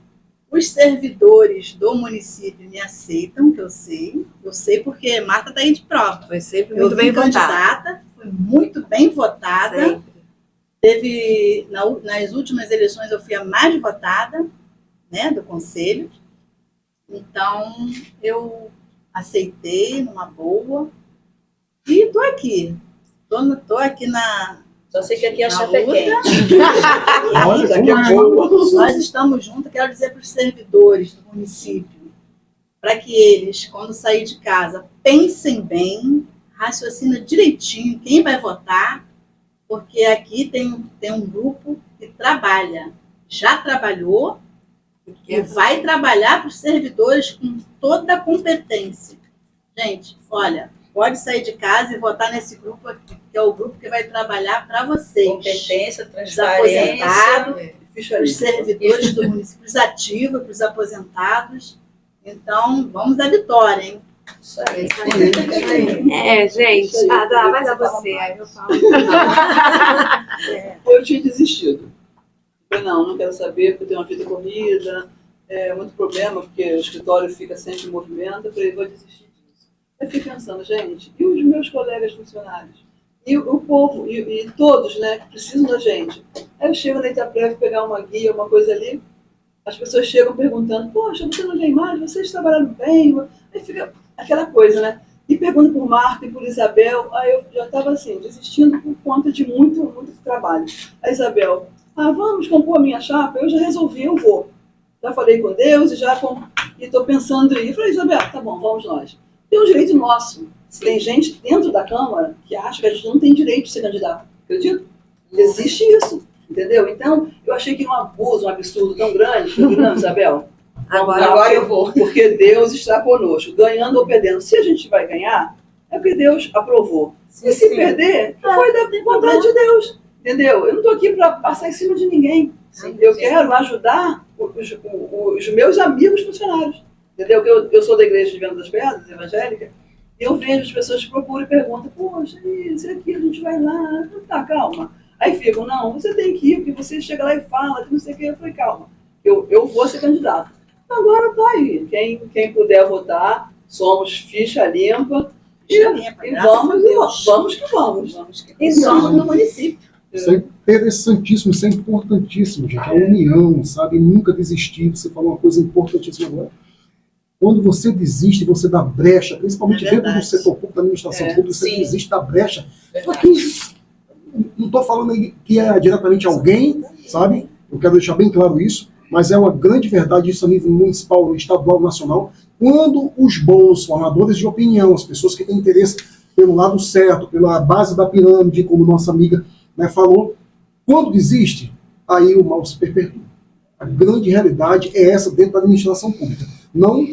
Speaker 6: Os servidores do município me aceitam, que eu sei porque Marta está aí de prova.
Speaker 5: Foi sempre
Speaker 6: Eu
Speaker 5: muito bem
Speaker 6: fui
Speaker 5: votada.
Speaker 6: candidata, fui muito bem votada.
Speaker 5: Sempre.
Speaker 6: Teve, nas últimas eleições, eu fui a mais votada, né, do conselho. Então, eu aceitei numa boa e estou aqui. Tô aqui na
Speaker 4: Só sei que aqui a
Speaker 6: Na
Speaker 4: chapa é
Speaker 6: luta.
Speaker 4: quente.
Speaker 1: Olha,
Speaker 7: Daqui a pouco.
Speaker 6: Nós estamos juntos, quero dizer para os servidores do município, para que eles, quando sair de casa, pensem bem, raciocinem direitinho quem vai votar, porque aqui tem um grupo que trabalha, já trabalhou e vai trabalhar para os servidores com toda a competência. Gente, olha, pode sair de casa e votar nesse grupo aqui, que é o grupo que vai trabalhar para vocês.
Speaker 4: Competência,
Speaker 6: Os
Speaker 4: transparência.
Speaker 6: aposentados,
Speaker 7: Ficha
Speaker 6: os servidores do município, os ativos, para os aposentados. Então, vamos à vitória, hein?
Speaker 4: Isso aí.
Speaker 5: Gente,
Speaker 7: Isso aí.
Speaker 5: vai dar você. Aí eu falo.
Speaker 7: Eu tinha desistido. Falei, não quero saber, porque eu tenho uma vida corrida, muito problema, porque o escritório fica sempre em movimento. Eu falei, vou desistir disso. Eu fiquei pensando, gente, e os meus colegas funcionários? E o povo, e todos, né, que precisam da gente. Aí eu chego na Itaprev pegar uma guia, uma coisa ali, as pessoas chegam perguntando, poxa, você não vem mais, vocês trabalharam bem? Aí fica aquela coisa, né? E pergunto por Marta e por Isabel, aí eu já estava assim, desistindo por conta de muito trabalho. A Isabel, vamos compor a minha chapa? Eu já resolvi, eu vou. Já falei com Deus e estou pensando em ir. Eu falei, Isabel, tá bom, vamos nós. Tem um direito nosso. Tem gente dentro da Câmara que acha que a gente não tem direito de ser candidato. Acredito? Existe isso, entendeu? Então, eu achei que um abuso, um absurdo tão grande. Não, Isabel?
Speaker 5: Agora
Speaker 7: eu vou. Porque Deus está conosco, ganhando ou perdendo. Se a gente vai ganhar, é porque Deus aprovou. E se perder, foi da vontade de Deus. Entendeu? Eu não estou aqui para passar em cima de ninguém. Eu quero ajudar os meus amigos funcionários. Entendeu? Eu sou da Igreja de Venda das Pedras, evangélica, e eu vejo as pessoas que procuram e perguntam, poxa, isso aqui, a gente vai lá, tá, calma. Aí ficam, não, você tem que ir, porque você chega lá e fala, que não sei o que. Eu falei, calma, eu vou ser candidato. Agora tá aí, quem puder votar, somos ficha limpa, e vamos que vamos.
Speaker 6: E somos do município.
Speaker 1: Isso é interessantíssimo, isso é importantíssimo, gente. A união, sabe? Nunca desistir. Você falou uma coisa importantíssima agora. Quando você desiste, você dá brecha, principalmente dentro do setor público, da administração pública, você desiste da brecha. Aqui, não estou falando que é diretamente alguém, sabe? Eu quero deixar bem claro isso, mas é uma grande verdade isso a nível municipal, estadual, nacional. Quando os bons formadores de opinião, as pessoas que têm interesse pelo lado certo, pela base da pirâmide, como nossa amiga, né, falou, quando desiste, aí o mal se perpetua. A grande realidade é essa dentro da administração pública. Não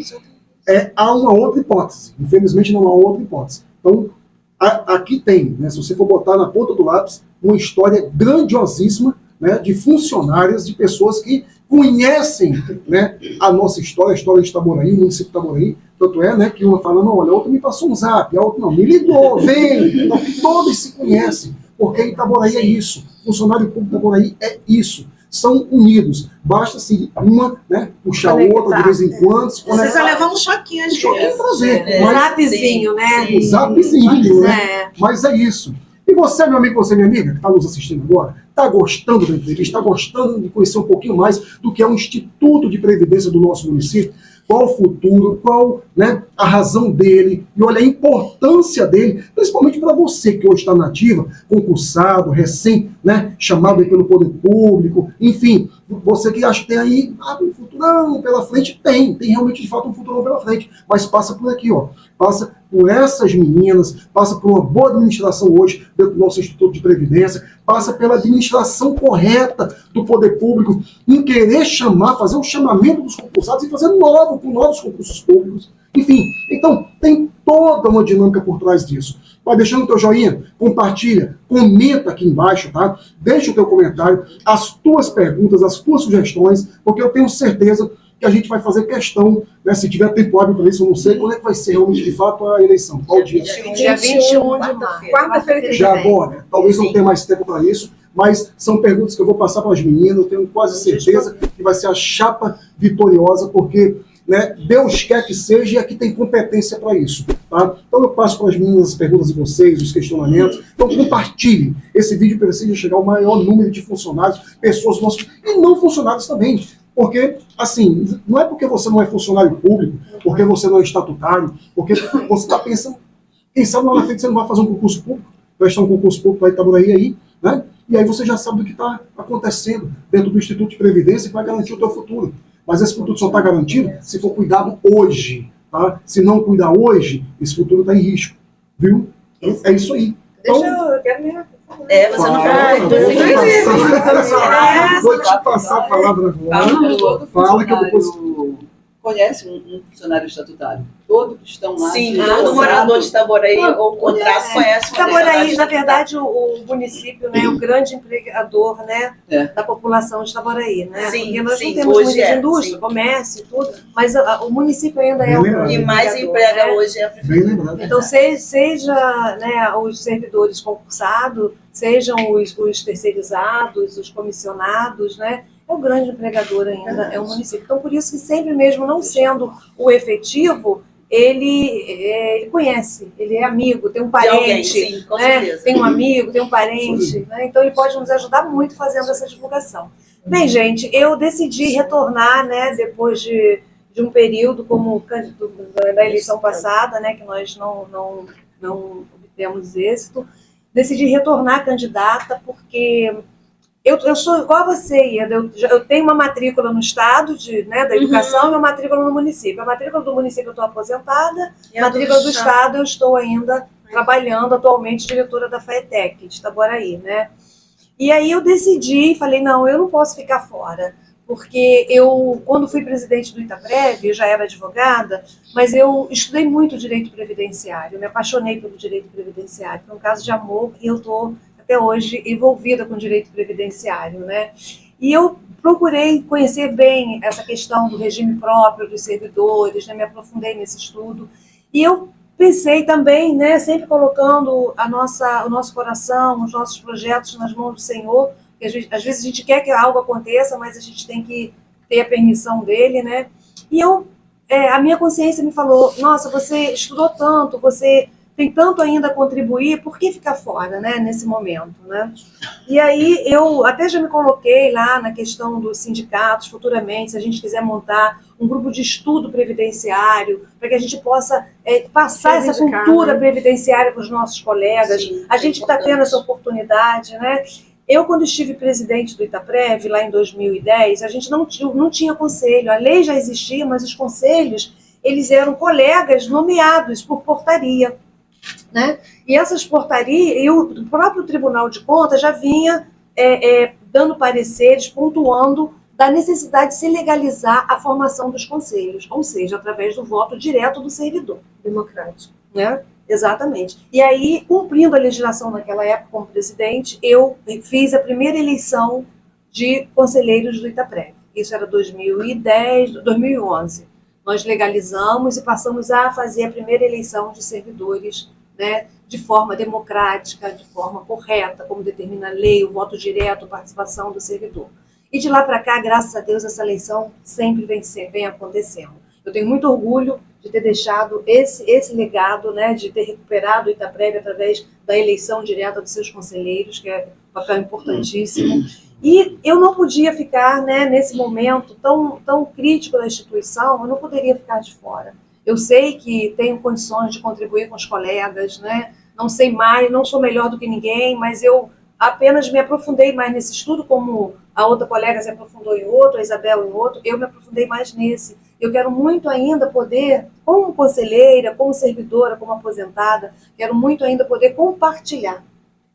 Speaker 1: há uma outra hipótese. Infelizmente não há outra hipótese. Então, aqui tem, né, se você for botar na ponta do lápis, uma história grandiosíssima, né, de funcionárias, de pessoas que conhecem, né, a nossa história, a história de Itaboraí, o município de Itaboraí. Tanto é, né, que uma falando, olha, a outra me passou um zap, a outra não, me ligou, vem. Então, todos se conhecem, porque Itaboraí é isso. Funcionário público de Itaboraí é isso. São unidos. Basta assim, uma, né, puxar a outra de vez em quando. Se
Speaker 3: Precisa levar um choquinho às vezes.
Speaker 1: Prazer.
Speaker 5: Um zapzinho, né?
Speaker 1: O zapzinho, né? Mas é isso. E você, meu amigo, você, minha amiga, que está nos assistindo agora, está gostando da entrevista, está gostando de conhecer um pouquinho mais do que é o Instituto de Previdência do nosso município? Qual o futuro, qual, né, a razão dele, e olha a importância dele, principalmente para você que hoje está na ativa, concursado, recém, né, chamado aí pelo poder público, enfim, você que acha que tem aí um futurão pela frente, tem realmente de fato um futurão pela frente, mas passa por aqui, ó, passa por essas meninas, passa por uma boa administração hoje dentro do nosso Instituto de Previdência, passa pela administração correta do poder público, em querer chamar, fazer um chamamento dos concursados e fazer com novos concursos públicos. Enfim, então tem toda uma dinâmica por trás disso. Vai deixando o teu joinha, compartilha, comenta aqui embaixo, tá? Deixa o teu comentário, as tuas perguntas, as tuas sugestões, porque eu tenho certeza que a gente vai fazer questão, né, se tiver tempo hábil para isso, eu não sei quando é que vai ser realmente de fato a eleição. Qual dia?
Speaker 5: Dia 21 de março.
Speaker 2: Quarta-feira que
Speaker 1: Já agora, talvez não tenha mais tempo para isso, mas são perguntas que eu vou passar para as meninas, eu tenho quase certeza que vai ser a chapa vitoriosa, porque, né, Deus quer que seja e aqui tem competência para isso. Tá? Então eu passo para as meninas as perguntas de vocês, os questionamentos. Então compartilhe. Esse vídeo precisa chegar ao maior número de funcionários, pessoas nossas, e não funcionários também. Porque, assim, não é porque você não é funcionário público, porque você não é estatutário, porque você está pensando, quem sabe lá na frente você não vai fazer um concurso público, vai estar um concurso público para Itaboraí aí, né? E aí você já sabe do que está acontecendo dentro do Instituto de Previdência que vai garantir o teu futuro. Mas esse futuro só está garantido se for cuidado hoje. Tá? Se não cuidar hoje, esse futuro está em risco. Viu? Então, é isso aí. Então,
Speaker 5: Eu quero me...
Speaker 4: Você não
Speaker 1: vou te passar a palavra agora. Fala que eu depois...
Speaker 7: Conhece um funcionário estatutário? Todos que estão lá.
Speaker 4: Sim, todo morador de Itaboraí ou contrato conhece um
Speaker 5: Itaboraí, na verdade, o município, né, é o grande empregador, né, da população de Itaboraí, né?
Speaker 4: Sim,
Speaker 5: porque nós
Speaker 4: sim,
Speaker 5: não temos
Speaker 4: hoje
Speaker 5: muita
Speaker 4: é,
Speaker 5: indústria,
Speaker 4: sim.
Speaker 5: comércio e tudo, mas o município ainda é o grande
Speaker 4: E mais
Speaker 5: empregador,
Speaker 4: emprega
Speaker 5: né?
Speaker 4: hoje é a
Speaker 1: Bem
Speaker 4: prefeitura.
Speaker 1: lembrado.
Speaker 5: Então, seja né, os servidores concursados, sejam os terceirizados, os comissionados, né? É o grande empregador ainda, é o município. Então, por isso que sempre mesmo não sendo o efetivo, ele conhece, ele é amigo, tem um
Speaker 4: De alguém,
Speaker 5: parente,
Speaker 4: sim, com
Speaker 5: né?
Speaker 4: certeza.
Speaker 5: Tem um amigo, tem um parente, né? Então ele pode nos ajudar muito fazendo essa divulgação. Bem, gente, eu decidi retornar, né, depois de um período como da eleição passada, né, que nós não obtivemos êxito, decidi retornar candidata porque eu sou igual a você, Ieda, eu tenho uma matrícula no Estado da Educação e uma matrícula no município. A matrícula do município eu estou aposentada, a matrícula do Estado eu estou ainda trabalhando, atualmente diretora da FAETEC, de Itaboraí, né? E aí eu decidi, falei, não, eu não posso ficar fora, porque eu, quando fui presidente do Itaprev, eu já era advogada, mas eu estudei muito direito previdenciário, me apaixonei pelo direito previdenciário, foi um caso de amor e eu estou até hoje envolvida com direito previdenciário, né? E eu procurei conhecer bem essa questão do regime próprio dos servidores, né? Me aprofundei nesse estudo e eu pensei também, né, sempre colocando o nosso coração, os nossos projetos nas mãos do Senhor, porque às vezes a gente quer que algo aconteça, mas a gente tem que ter a permissão dele, né? E a minha consciência me falou, nossa, você estudou tanto, você tem tanto ainda a contribuir, por que ficar fora, né, nesse momento, né? E aí eu até já me coloquei lá na questão dos sindicatos, futuramente, se a gente quiser montar um grupo de estudo previdenciário, para que a gente possa passar essa cultura previdenciária para os nossos colegas.
Speaker 4: Sim,
Speaker 5: a gente está tendo essa oportunidade, né? Eu, quando estive presidente do Itaprev, lá em 2010, a gente não tinha conselho, a lei já existia, mas os conselhos, eles eram colegas nomeados por portaria. Né? E essas portarias, e o próprio Tribunal de Contas já vinha dando pareceres, pontuando da necessidade de se legalizar a formação dos conselhos, ou seja, através do voto direto do servidor.
Speaker 2: Democrático.
Speaker 5: Né? Exatamente. E aí, cumprindo a legislação naquela época como presidente, eu fiz a primeira eleição de conselheiros do Itaprev. Isso era 2011. Nós legalizamos e passamos a fazer a primeira eleição de servidores, né, de forma democrática, de forma correta, como determina a lei, o voto direto, a participação do servidor. E de lá para cá, graças a Deus, essa eleição sempre vem acontecendo. Eu tenho muito orgulho de ter deixado esse legado, né, de ter recuperado o Itaprev através da eleição direta dos seus conselheiros, que é um papel importantíssimo. E eu não podia ficar, né, nesse momento tão crítico da instituição, eu não poderia ficar de fora. Eu sei que tenho condições de contribuir com os colegas, né? Não sei mais, não sou melhor do que ninguém, mas eu apenas me aprofundei mais nesse estudo, como a outra colega se aprofundou em outro, a Isabel em outro, eu me aprofundei mais nesse. Eu quero muito ainda poder, como conselheira, como servidora, como aposentada, quero muito ainda poder compartilhar,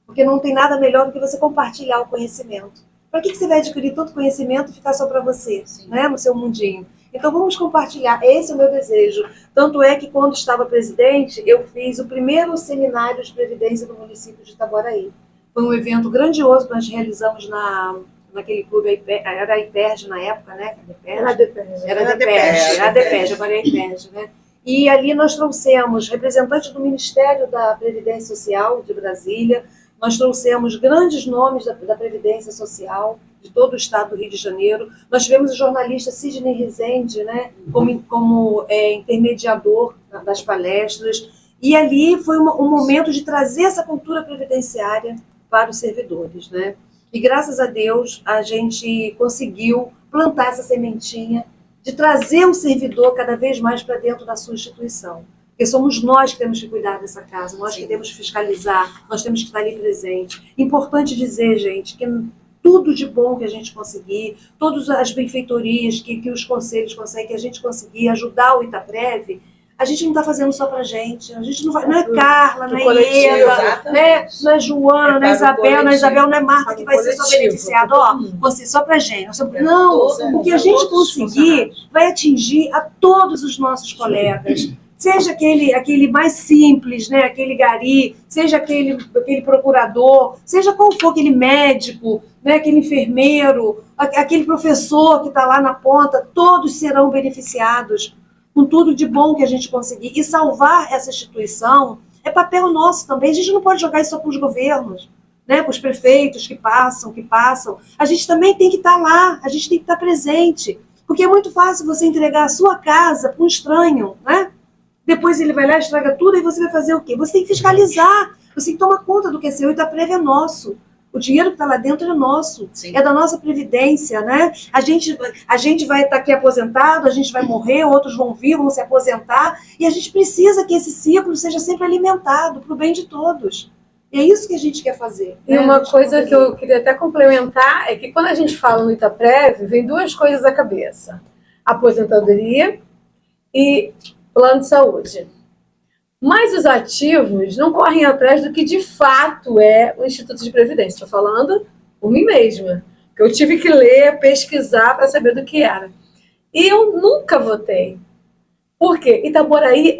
Speaker 5: porque não tem nada melhor do que você compartilhar o conhecimento. Para que você vai adquirir tanto conhecimento e ficar só para você, né, no seu mundinho? Então vamos compartilhar, esse é o meu desejo. Tanto é que quando estava presidente, eu fiz o primeiro seminário de previdência do município de Itaboraí. Foi um evento grandioso que nós realizamos naquele clube, era a IPERJ na época, né?
Speaker 2: Era a DPERJ.
Speaker 5: Era a DPERJ, agora é a IPERJ, né? E ali nós trouxemos representantes do Ministério da Previdência Social de Brasília, nós trouxemos grandes nomes da Previdência Social, de todo o estado do Rio de Janeiro. Nós tivemos o jornalista Sidney Rezende, né, como intermediador das palestras, e ali foi um momento de trazer essa cultura previdenciária para os servidores, né? E graças a Deus a gente conseguiu plantar essa sementinha de trazer o servidor cada vez mais para dentro da sua instituição. Porque somos nós que temos que cuidar dessa casa, nós que temos que fiscalizar, nós temos que estar ali presente. Importante dizer, gente, que tudo de bom que a gente conseguir, todas as benfeitorias que os conselhos conseguem, que a gente conseguir ajudar o Itaprev, a gente não está fazendo só para a gente não é Carla, não é Eva, não é Joana, não é Isabel, não é Marta que vai ser só beneficiada, você só para a gente. Não, o que a gente conseguir vai atingir a todos os nossos colegas. Seja aquele mais simples, né? Aquele gari, seja aquele procurador, seja qual for aquele médico, né? Aquele enfermeiro, aquele professor que está lá na ponta, todos serão beneficiados com tudo de bom que a gente conseguir. E salvar essa instituição é papel nosso também. A gente não pode jogar isso só para os governos, né? Para os prefeitos que passam. A gente também tem que estar lá, a gente tem que estar presente. Porque é muito fácil você entregar a sua casa para um estranho, né? Depois ele vai lá, estraga tudo, e você vai fazer o quê? Você tem que fiscalizar, você tem que tomar conta do que é seu. O Itaprev é nosso. O dinheiro que está lá dentro é nosso. Sim. É da nossa previdência, né? A gente vai estar aqui aposentado, a gente vai morrer, outros vão vir, vão se aposentar, e a gente precisa que esse ciclo seja sempre alimentado para o bem de todos. E é isso que a gente quer fazer.
Speaker 2: E uma coisa que eu queria até complementar é que quando a gente fala no Itaprev, vem duas coisas à cabeça. Aposentadoria e plano de saúde. Mas os ativos não correm atrás do que de fato é o Instituto de Previdência. Estou falando por mim mesma, que eu tive que ler, pesquisar para saber do que era. E eu nunca votei. Por quê? Itaboraí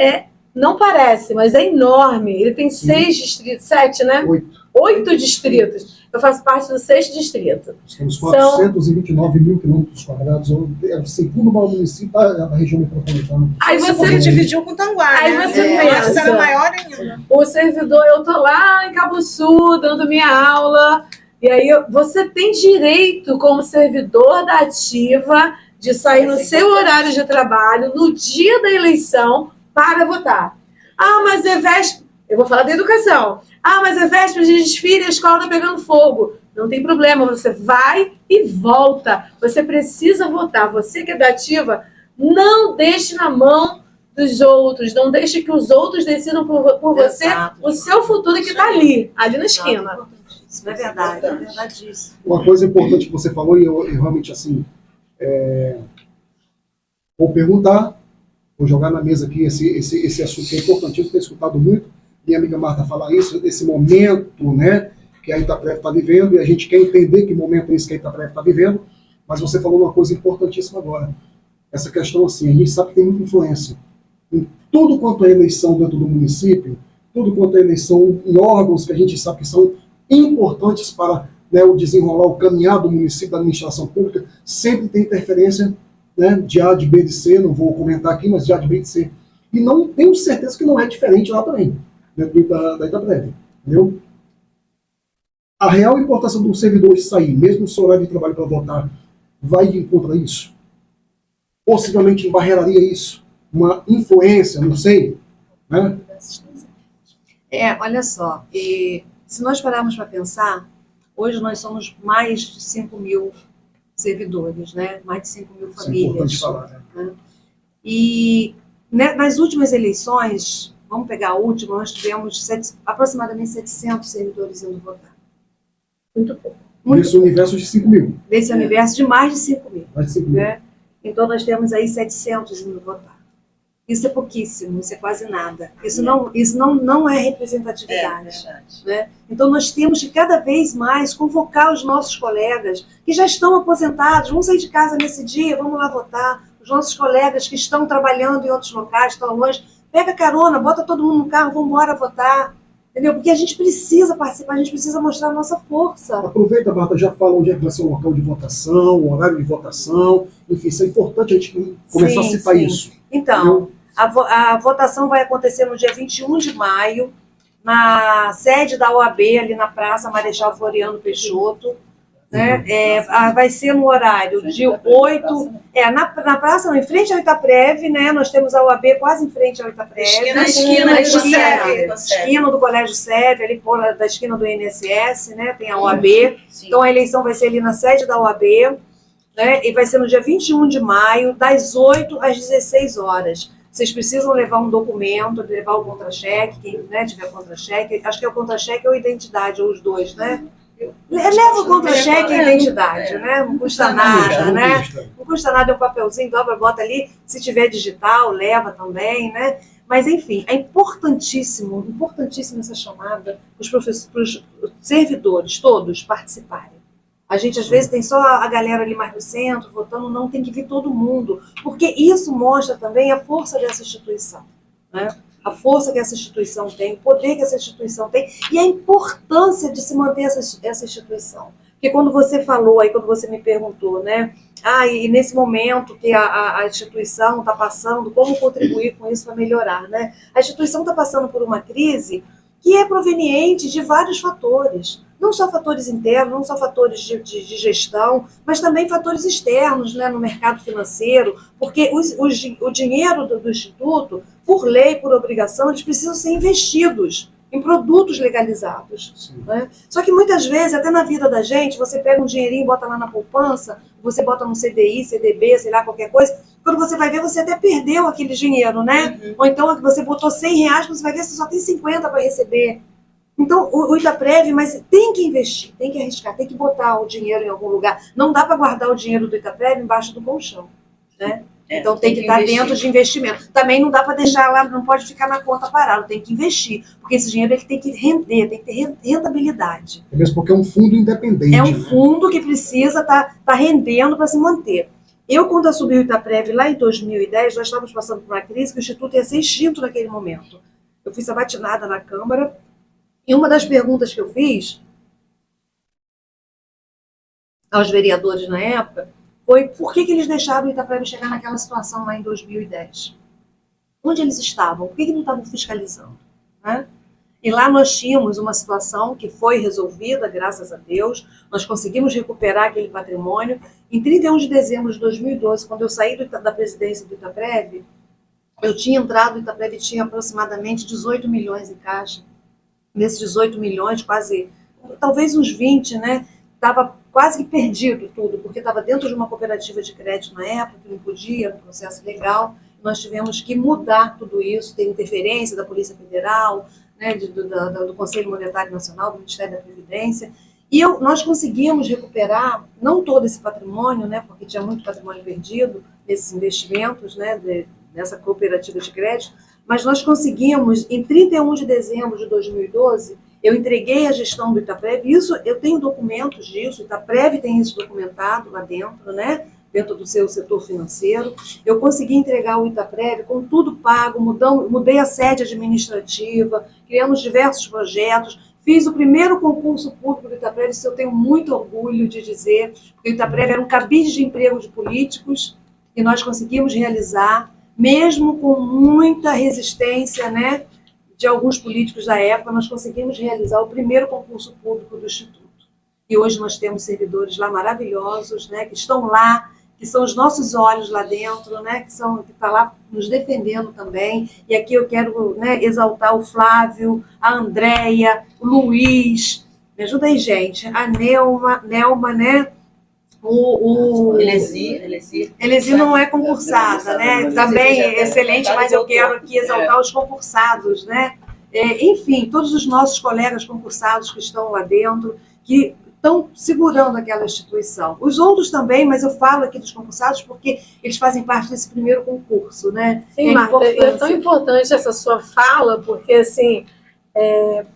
Speaker 2: não parece, mas é enorme. Ele tem 6 distritos, 7, né? 8 distritos. Eu faço parte do 6º distrito.
Speaker 1: Temos 429 mil quilômetros quadrados. É o segundo maior município da região metropolitana.
Speaker 2: Aí você
Speaker 3: dividiu com Tanguá,
Speaker 2: aí
Speaker 3: né?
Speaker 2: você pensa,
Speaker 3: era maior ainda.
Speaker 2: O servidor, eu tô lá em Cabo Sul, dando minha aula, e aí você tem direito, como servidor da ativa, de sair no seu horário de trabalho, no dia da eleição, para votar. Ah, mas é véspera... Eu vou falar da educação. Ah, mas é véspera de desfile, a escola está pegando fogo. Não tem problema, você vai e volta. Você precisa votar. Você que é da ativa, não deixe na mão dos outros. Não deixe que os outros decidam por você. Exato. O seu futuro que está ali na esquina.
Speaker 5: Isso é verdade, é verdade.
Speaker 1: Uma coisa importante que você falou, e eu realmente assim, vou perguntar, vou jogar na mesa aqui esse assunto que é importantíssimo, tenho escutado muito. Minha amiga Marta fala isso, desse momento, né, que a Itaprev está vivendo, e a gente quer entender que momento é esse que a Itaprev está vivendo, mas você falou uma coisa importantíssima agora. Essa questão, assim, a gente sabe que tem muita influência em tudo quanto é eleição dentro do município, tudo quanto é eleição em órgãos que a gente sabe que são importantes para, né, o desenrolar, o caminhar do município, da administração pública, sempre tem interferência, né, de A, de B, de C, não vou comentar aqui, mas de A, de B, de C. E não tenho certeza que não é diferente lá também, dentro da Itaprev, entendeu? A real importância do servidor sair, mesmo no seu horário de trabalho para votar, vai de encontro a isso? Possivelmente embarreiraria isso? Uma influência, não sei, né?
Speaker 5: Olha só, se nós pararmos para pensar, hoje nós somos mais de 5 mil servidores, né? Mais de 5 mil famílias.
Speaker 1: É importante falar,
Speaker 5: né? E nas últimas eleições, vamos pegar a última, nós tivemos aproximadamente 700 servidores indo votar.
Speaker 2: Muito pouco.
Speaker 1: Nesse universo de 5 mil.
Speaker 5: Nesse universo de mais de 5 mil.
Speaker 1: Mais de 5 mil.
Speaker 5: Né? Então nós temos aí 700 indo votar. Isso é pouquíssimo, isso é quase nada. Isso não é representatividade. Né? Então nós temos que cada vez mais convocar os nossos colegas que já estão aposentados, vamos sair de casa nesse dia, vamos lá votar. Os nossos colegas que estão trabalhando em outros locais, estão longe, pega carona, bota todo mundo no carro, vamos embora votar. Entendeu? Porque a gente precisa participar, a gente precisa mostrar a nossa força.
Speaker 1: Aproveita, Marta, já fala onde é que vai ser o local de votação, o horário de votação, enfim, isso é importante a gente começar a citar isso.
Speaker 5: Então, a votação vai acontecer no dia 21 de maio, na sede da OAB, ali na Praça Marechal Floriano Peixoto. Né? Vai ser no horário de 8... na praça, não, em frente ao Itaprev, né? Nós temos a OAB quase em frente ao Itaprev.
Speaker 3: Na
Speaker 5: Esquina do Colégio Sérvio, ali da esquina do INSS, né? Tem a OAB.
Speaker 4: Sim.
Speaker 5: Então a eleição vai ser ali na sede da OAB, né? E vai ser no dia 21 de maio, das 8 às 16 horas. Vocês precisam levar um documento, levar o contra-cheque, quem, né, tiver contra-cheque, acho que é o contra-cheque ou a identidade, ou os dois, né? Leva o contra-cheque e a identidade, né? Não custa nada, né? Não custa nada, é um papelzinho, dobra, bota ali. Se tiver digital, leva também, né? Mas, enfim, é importantíssimo essa chamada para os servidores todos participarem. A gente, às vezes, tem só a galera ali mais do centro votando, não, tem que vir todo mundo, porque isso mostra também a força dessa instituição, né? A força que essa instituição tem, o poder que essa instituição tem e a importância de se manter essa instituição. Porque quando você falou, aí quando você me perguntou, né, e nesse momento que a instituição está passando, como contribuir com isso para melhorar, né? A instituição está passando por uma crise que é proveniente de vários fatores, não só fatores internos, não só fatores de gestão, mas também fatores externos, né, no mercado financeiro, porque o dinheiro do Instituto, por lei, por obrigação, eles precisam ser investidos em produtos legalizados. Né? Só que muitas vezes, até na vida da gente, você pega um dinheirinho e bota lá na poupança, você bota no CDI, CDB, sei lá, qualquer coisa, quando você vai ver, você até perdeu aquele dinheiro, né? Uhum. Ou então você botou R$100, você vai ver, você só tem 50 para receber. Então, o Itaprev, mas tem que investir, tem que arriscar, tem que botar o dinheiro em algum lugar. Não dá para guardar o dinheiro do Itaprev embaixo do colchão, né? Então tem que estar dentro de investimento. Também não dá para deixar lá, não pode ficar na conta parada, tem que investir, porque esse dinheiro ele tem que render, tem que ter rentabilidade.
Speaker 1: É mesmo porque é um fundo independente.
Speaker 5: É um fundo que precisa estar rendendo para se manter. Eu, quando assumi o Itaprev lá em 2010, nós estávamos passando por uma crise que o Instituto ia ser extinto naquele momento. Eu fui sabatinada na Câmara e uma das perguntas que eu fiz aos vereadores na época foi por que eles deixaram o Itaprev chegar naquela situação lá em 2010. Onde eles estavam? Por que não estavam fiscalizando? Né? E lá nós tínhamos uma situação que foi resolvida, graças a Deus, nós conseguimos recuperar aquele patrimônio. Em 31 de dezembro de 2012, quando eu saí da presidência do Itaprev, eu tinha entrado, o Itaprev tinha aproximadamente 18 milhões em caixa. Nesses 18 milhões, quase, talvez uns 20, né? Estava quase que perdido tudo, porque estava dentro de uma cooperativa de crédito na época, que não podia, no processo legal. Nós tivemos que mudar tudo isso, tem interferência da Polícia Federal, né, do Conselho Monetário Nacional, do Ministério da Previdência, e nós conseguimos recuperar, não todo esse patrimônio, né, porque tinha muito patrimônio perdido nesses investimentos, né, dessa cooperativa de crédito, mas nós conseguimos, em 31 de dezembro de 2012, eu entreguei a gestão do Itaprev, isso, eu tenho documentos disso, o Itaprev tem isso documentado lá dentro, né, dentro do seu setor financeiro. Eu consegui entregar o Itaprev com tudo pago, mudei a sede administrativa, criamos diversos projetos, fiz o primeiro concurso público do Itaprev, isso eu tenho muito orgulho de dizer, porque o Itaprev era um cabide de emprego de políticos, e nós conseguimos realizar, mesmo com muita resistência, né, de alguns políticos da época, nós conseguimos realizar o primeiro concurso público do Instituto. E hoje nós temos servidores lá maravilhosos, né, que estão lá, que são os nossos olhos lá dentro, né, que estão lá nos defendendo também. E aqui eu quero, né, exaltar o Flávio, a Andréia, o Luiz, me ajuda aí, gente, a Nelma, né, o Elesi não é concursada, né? Também é excelente, mas eu quero aqui exaltar os concursados, né? Enfim, todos os nossos colegas concursados que estão lá dentro, que estão segurando aquela instituição. Os outros também, mas eu falo aqui dos concursados porque eles fazem parte desse primeiro concurso, né?
Speaker 2: Sim, Marta, é tão importante essa sua fala, porque assim,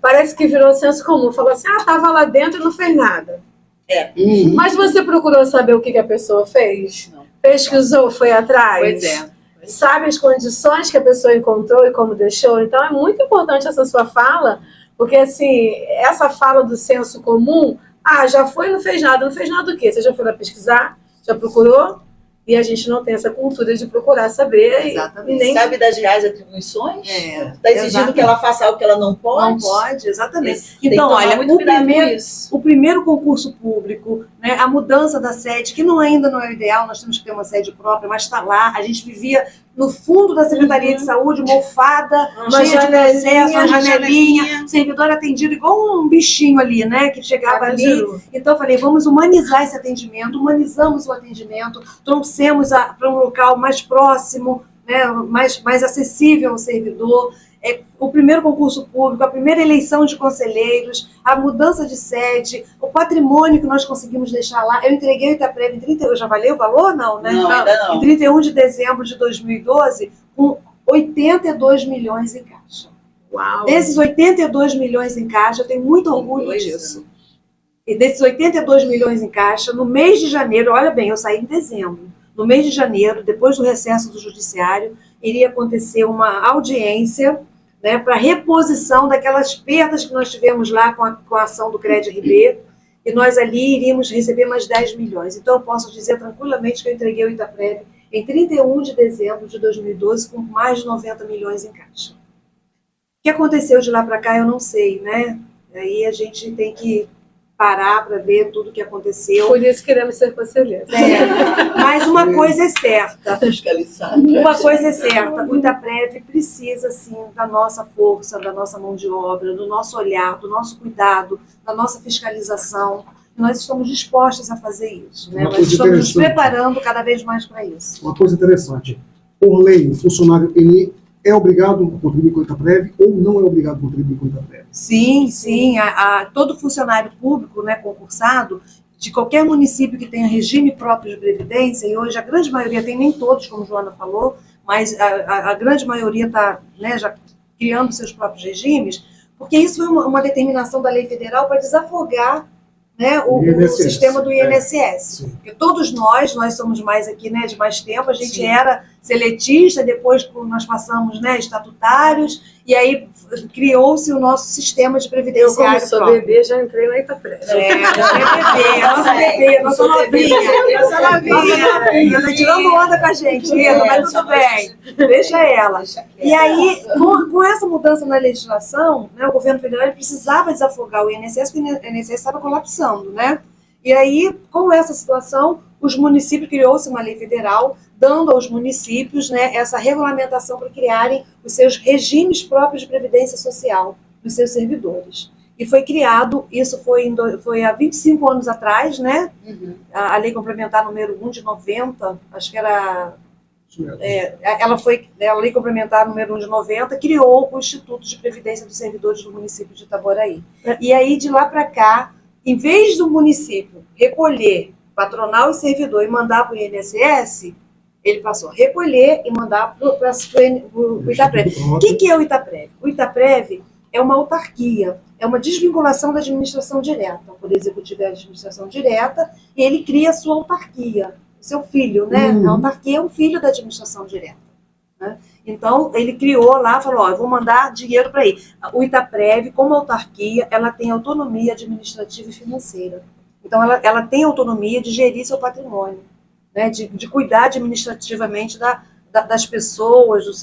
Speaker 2: parece que virou senso comum. Falou assim, estava lá dentro e não fez nada. Mas você procurou saber o que a pessoa fez? Não. Pesquisou, foi atrás?
Speaker 4: Pois é.
Speaker 2: Sabe as condições que a pessoa encontrou e como deixou? Então é muito importante essa sua fala, porque assim, essa fala do senso comum, já foi e não fez nada. Não fez nada do quê? Você já foi lá pesquisar? Já procurou? E a gente não tem essa cultura de procurar saber.
Speaker 5: Exatamente.
Speaker 2: E nem
Speaker 6: Sabe das reais atribuições?
Speaker 5: É,
Speaker 6: Está exigindo
Speaker 5: exatamente.
Speaker 6: que ela faça algo que ela não pode?
Speaker 5: Não pode, exatamente.
Speaker 6: Tem que
Speaker 5: Então,
Speaker 6: tomar
Speaker 5: olha,
Speaker 6: muito cuidado com isso.
Speaker 5: o primeiro concurso público, né, a mudança da sede, que ainda não é o ideal, nós temos que ter uma sede própria, mas está lá. A gente vivia no fundo da Secretaria de Saúde, mofada,
Speaker 2: Uma
Speaker 5: cheia de processo, uma
Speaker 3: janelinha,
Speaker 5: janelinha, servidor atendido igual um bichinho ali, né, que chegava ali.
Speaker 2: Giru.
Speaker 5: Então, eu falei, vamos humanizar esse atendimento, humanizamos o atendimento, trouxemos para um local mais próximo, né, mais acessível ao servidor. O primeiro concurso público, a primeira eleição de conselheiros, a mudança de sede, o patrimônio que nós conseguimos deixar lá. Eu entreguei o Itaprev em 31, eu já valeu o valor? Não, né?
Speaker 6: Não, ainda não.
Speaker 5: Em 31 de dezembro de 2012, com 82 milhões em caixa.
Speaker 2: Uau!
Speaker 5: Desses 82 milhões em caixa, eu tenho muito orgulho
Speaker 6: Dois
Speaker 5: disso. E desses 82 milhões em caixa, no mês de janeiro, olha bem, eu saí em dezembro. No mês de janeiro, depois do recesso do judiciário, iria acontecer uma audiência, né, para reposição daquelas perdas que nós tivemos lá com a ação do CRED-RB, e nós ali iríamos receber mais 10 milhões. Então, eu posso dizer tranquilamente que eu entreguei o Itaprev em 31 de dezembro de 2012 com mais de 90 milhões em caixa. O que aconteceu de lá para cá, eu não sei, né? Aí a gente tem que parar para ver tudo o que aconteceu.
Speaker 2: Por isso queremos ser conselheiros.
Speaker 5: Mas uma coisa é certa,
Speaker 6: Fiscalizar.
Speaker 5: uma coisa é certa, o Itaprev precisa, sim, da nossa força, da nossa mão de obra, do nosso olhar, do nosso cuidado, da nossa fiscalização. Nós estamos dispostos a fazer isso, né?
Speaker 1: Uma
Speaker 5: Nós
Speaker 1: coisa
Speaker 5: estamos nos
Speaker 1: interessante.
Speaker 5: preparando cada vez mais para isso.
Speaker 1: Uma coisa interessante. Por lei, o funcionário ele é obrigado a contribuir com o Itaprev ou não é obrigado a contribuir com o Itaprev?
Speaker 5: Sim, sim. Todo funcionário público, né, concursado, de qualquer município que tenha regime próprio de previdência, e hoje a grande maioria tem, nem todos, como a Joana falou, mas a grande maioria está, né, já criando seus próprios regimes, porque isso foi uma determinação da lei federal para desafogar, né, o
Speaker 1: INSS,
Speaker 5: sistema do INSS.
Speaker 1: Sim.
Speaker 5: Porque todos nós somos mais aqui, né, de mais tempo, a gente era seletista, depois nós passamos, né, estatutários, e aí criou-se o nosso sistema de
Speaker 2: Eu, como
Speaker 5: previdenciário
Speaker 2: sou
Speaker 5: próprio.
Speaker 2: bebê, já entrei na Itaprev.
Speaker 5: Você é bebê, a nossa bebê, a nossa novinha.
Speaker 3: Nossa novinha.
Speaker 5: Tá tirando onda com a gente, Eda, mas tudo bem. Deixa ela. E aí, com essa mudança na legislação, né, o governo federal ele precisava desafogar o INSS, porque o INSS estava colapsando, né? E aí, com essa situação, os municípios criou-se uma lei federal dando aos municípios, né, essa regulamentação para criarem os seus regimes próprios de previdência social dos seus servidores. E foi criado, isso foi há 25 anos atrás, né? A lei complementar número 1 de 90, acho que era... A lei complementar número 1 de 90 criou o Instituto de Previdência dos Servidores do município de Itaboraí. E aí, de lá para cá, em vez do município recolher patronal e servidor e mandar para o INSS, ele passou a recolher e mandar para o Itaprev. O que é o Itaprev? O Itaprev é uma autarquia, é uma desvinculação da administração direta. O Poder Executivo é a administração direta e ele cria a sua autarquia, seu filho, né? A autarquia é um filho da administração direta, né? Então, ele criou lá, falou, eu vou mandar dinheiro para aí. O Itaprev, como autarquia, ela tem autonomia administrativa e financeira. Então, ela tem autonomia de gerir seu patrimônio, né? De cuidar administrativamente das pessoas, dos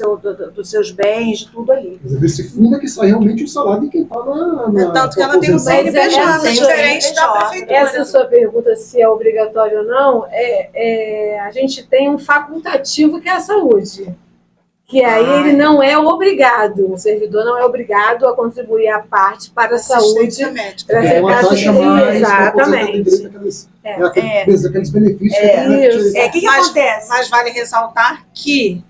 Speaker 5: seus bens, de tudo ali.
Speaker 1: Desse fundo é que sai realmente o salário de quem está na
Speaker 3: Tanto que ela tem um CNPJ
Speaker 5: tem um
Speaker 3: diferente da
Speaker 5: CNPJ.
Speaker 3: prefeitura.
Speaker 2: Essa sua pergunta, se é obrigatório ou não, a gente tem um facultativo que é a saúde. Que aí ele não é obrigado, o servidor não é obrigado a contribuir a parte para a saúde.
Speaker 3: Assistência médica.
Speaker 2: Para
Speaker 1: É
Speaker 2: ser
Speaker 1: uma
Speaker 2: caso
Speaker 1: taxa
Speaker 2: de
Speaker 1: mais,
Speaker 2: exatamente.
Speaker 1: aqueles benefícios que
Speaker 5: O que
Speaker 3: Mas-
Speaker 5: acontece?
Speaker 3: Mas vale ressaltar que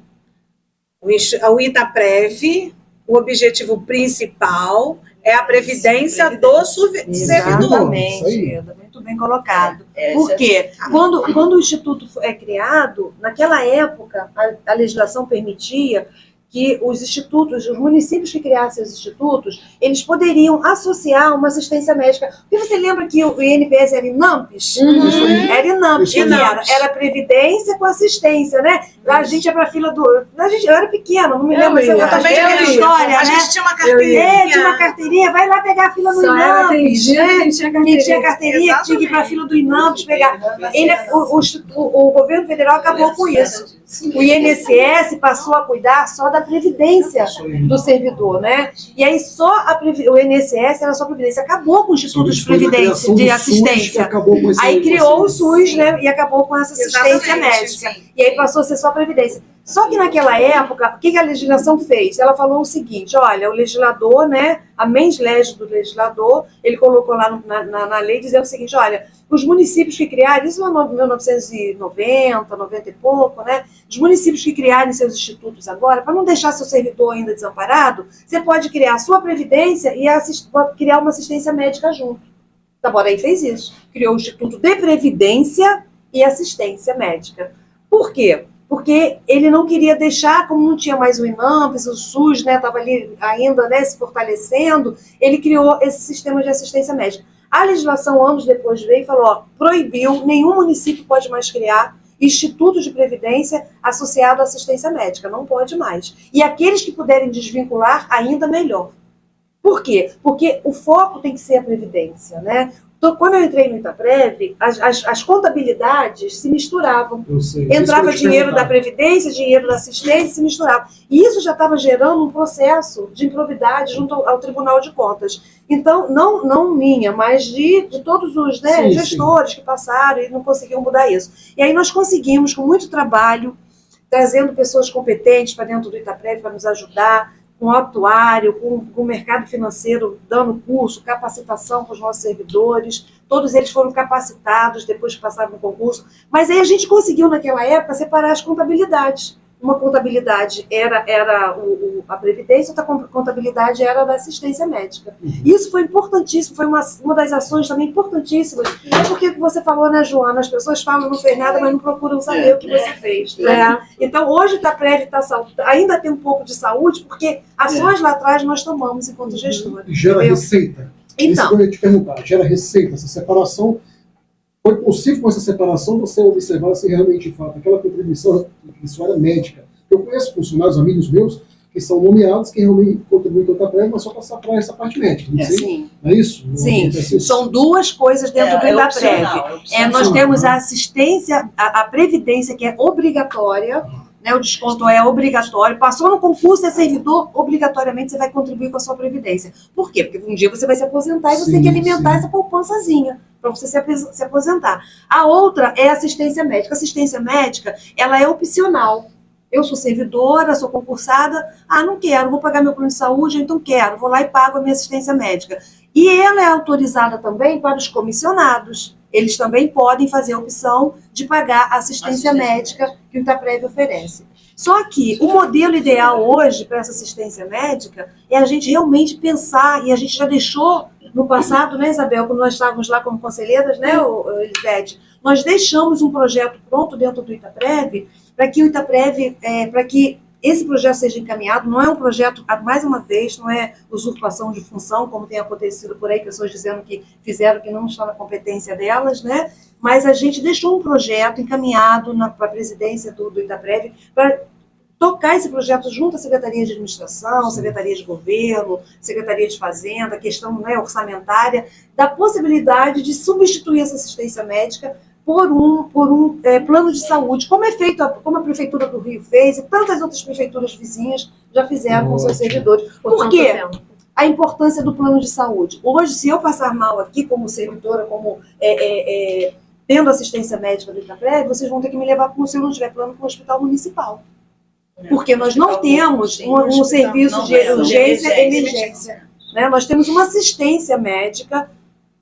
Speaker 3: o Itaprev, o objetivo principal é a previdência do servidor.
Speaker 1: Isso
Speaker 5: Exatamente,
Speaker 1: aí.
Speaker 5: Eda, muito bem colocado.
Speaker 6: Essa-
Speaker 5: Por quê? Quando o Instituto é criado, naquela época, a legislação permitia que os institutos, os municípios que criassem os institutos, eles poderiam associar uma assistência médica. Porque você lembra que o INPS era INAMPS? Era INAMPS, era Previdência com assistência, né? A gente ia para a fila do... Eu era pequena, não me lembro. História,
Speaker 3: a
Speaker 5: né?
Speaker 3: gente tinha uma carteirinha.
Speaker 5: Tinha uma carteirinha, vai lá pegar a fila do
Speaker 2: Só era
Speaker 5: INAMPS.
Speaker 2: atendido quem tinha carteirinha.
Speaker 5: Quem tinha carteirinha tinha que ir para a fila do INAMPS pegar. O governo federal acabou com isso. O INSS passou a cuidar só da previdência do servidor, né? E aí o INSS era só previdência. Acabou com o Instituto de Previdência, de assistência. Aí criou o SUS, né? E acabou com essa assistência médica. E aí passou a ser só previdência. Só que naquela época, o que a legislação fez? Ela falou o seguinte, olha, o legislador, né, a mens legis do legislador, ele colocou lá na lei dizendo o seguinte, olha, os municípios que criarem, isso lá em 1990, 90 e pouco, né, os municípios que criarem seus institutos agora, para não deixar seu servidor ainda desamparado, você pode criar a sua previdência e criar uma assistência médica junto. Itaboraí fez isso, criou o Instituto de Previdência e Assistência Médica. Por quê? Porque ele não queria deixar, como não tinha mais o INAMPS, o SUS, né, estava ali ainda, né, se fortalecendo, ele criou esse sistema de assistência médica. A legislação, anos depois, veio e falou, ó, proibiu, nenhum município pode mais criar instituto de previdência associado à assistência médica, não pode mais. E aqueles que puderem desvincular, ainda melhor. Por quê? Porque o foco tem que ser a previdência, né? Então, quando eu entrei no Itaprev, as contabilidades se misturavam. Entrava dinheiro da Previdência, dinheiro da assistência, se misturava. E isso já estava gerando um processo de improbidade junto ao Tribunal de Contas. Então, não minha, mas de todos os, né, gestores que passaram e não conseguiam mudar isso. E aí nós conseguimos, com muito trabalho, trazendo pessoas competentes para dentro do Itaprev para nos ajudar, com o atuário, com o mercado financeiro dando curso, capacitação para os nossos servidores, todos eles foram capacitados depois que passaram no concurso, mas aí a gente conseguiu naquela época separar as contabilidades. Uma contabilidade era a previdência, outra contabilidade era da assistência médica. Isso foi importantíssimo, foi uma das ações também importantíssimas. É porque você falou, né, Joana, as pessoas falam, não fez nada, mas não procuram saber o que você fez. Né? Então, hoje está Prev, está saúde, ainda tem um pouco de saúde, porque ações lá atrás nós tomamos enquanto gestora.
Speaker 1: Gera receita.
Speaker 5: Então.
Speaker 1: Isso que eu ia te perguntar, gera receita, essa separação. Foi possível com essa separação você observar se realmente, de fato, aquela contribuição era médica. Eu conheço funcionários, amigos meus, que são nomeados, que realmente contribuem com o Itaprev, mas só passar para essa parte médica. Não sei,
Speaker 5: sim.
Speaker 1: Não é isso? Não
Speaker 5: sim,
Speaker 1: isso?
Speaker 5: São duas coisas dentro do Itaprev. Nós temos a assistência, a previdência, que é obrigatória, né, o desconto é obrigatório, passou no concurso, é servidor, obrigatoriamente você vai contribuir com a sua previdência. Por quê? Porque um dia você vai se aposentar e você tem que alimentar essa poupançazinha para você se aposentar. A outra é assistência médica. Assistência médica, ela é opcional. Eu sou servidora, sou concursada, não quero, vou pagar meu plano de saúde, então quero, vou lá e pago a minha assistência médica. E ela é autorizada também para os comissionados. Eles também podem fazer a opção de pagar a assistência médica que o Itaprev oferece. Só que o modelo ideal hoje para essa assistência médica é a gente realmente pensar, e a gente já deixou no passado, né, Isabel, quando nós estávamos lá como conselheiras, né, Elisete, nós deixamos um projeto pronto dentro do Itaprev para que o Itaprev, para que esse projeto seja encaminhado. Não é um projeto, mais uma vez, não é usurpação de função, como tem acontecido por aí, pessoas dizendo que fizeram que não está na competência delas, né? Mas a gente deixou um projeto encaminhado para a presidência do Itaprev para tocar esse projeto junto à Secretaria de Administração, Secretaria de Governo, Secretaria de Fazenda, questão, né, orçamentária, da possibilidade de substituir essa assistência médica por um plano de saúde, como a Prefeitura do Rio fez e tantas outras prefeituras vizinhas já fizeram com seus servidores. Por quê? A importância do plano de saúde. Hoje, se eu passar mal aqui como servidora, como tendo assistência médica do Itaprev, vocês vão ter que me levar, se eu não tiver plano, para o hospital municipal. Porque nós não temos um serviço de urgência e emergência. Né? Nós temos uma assistência médica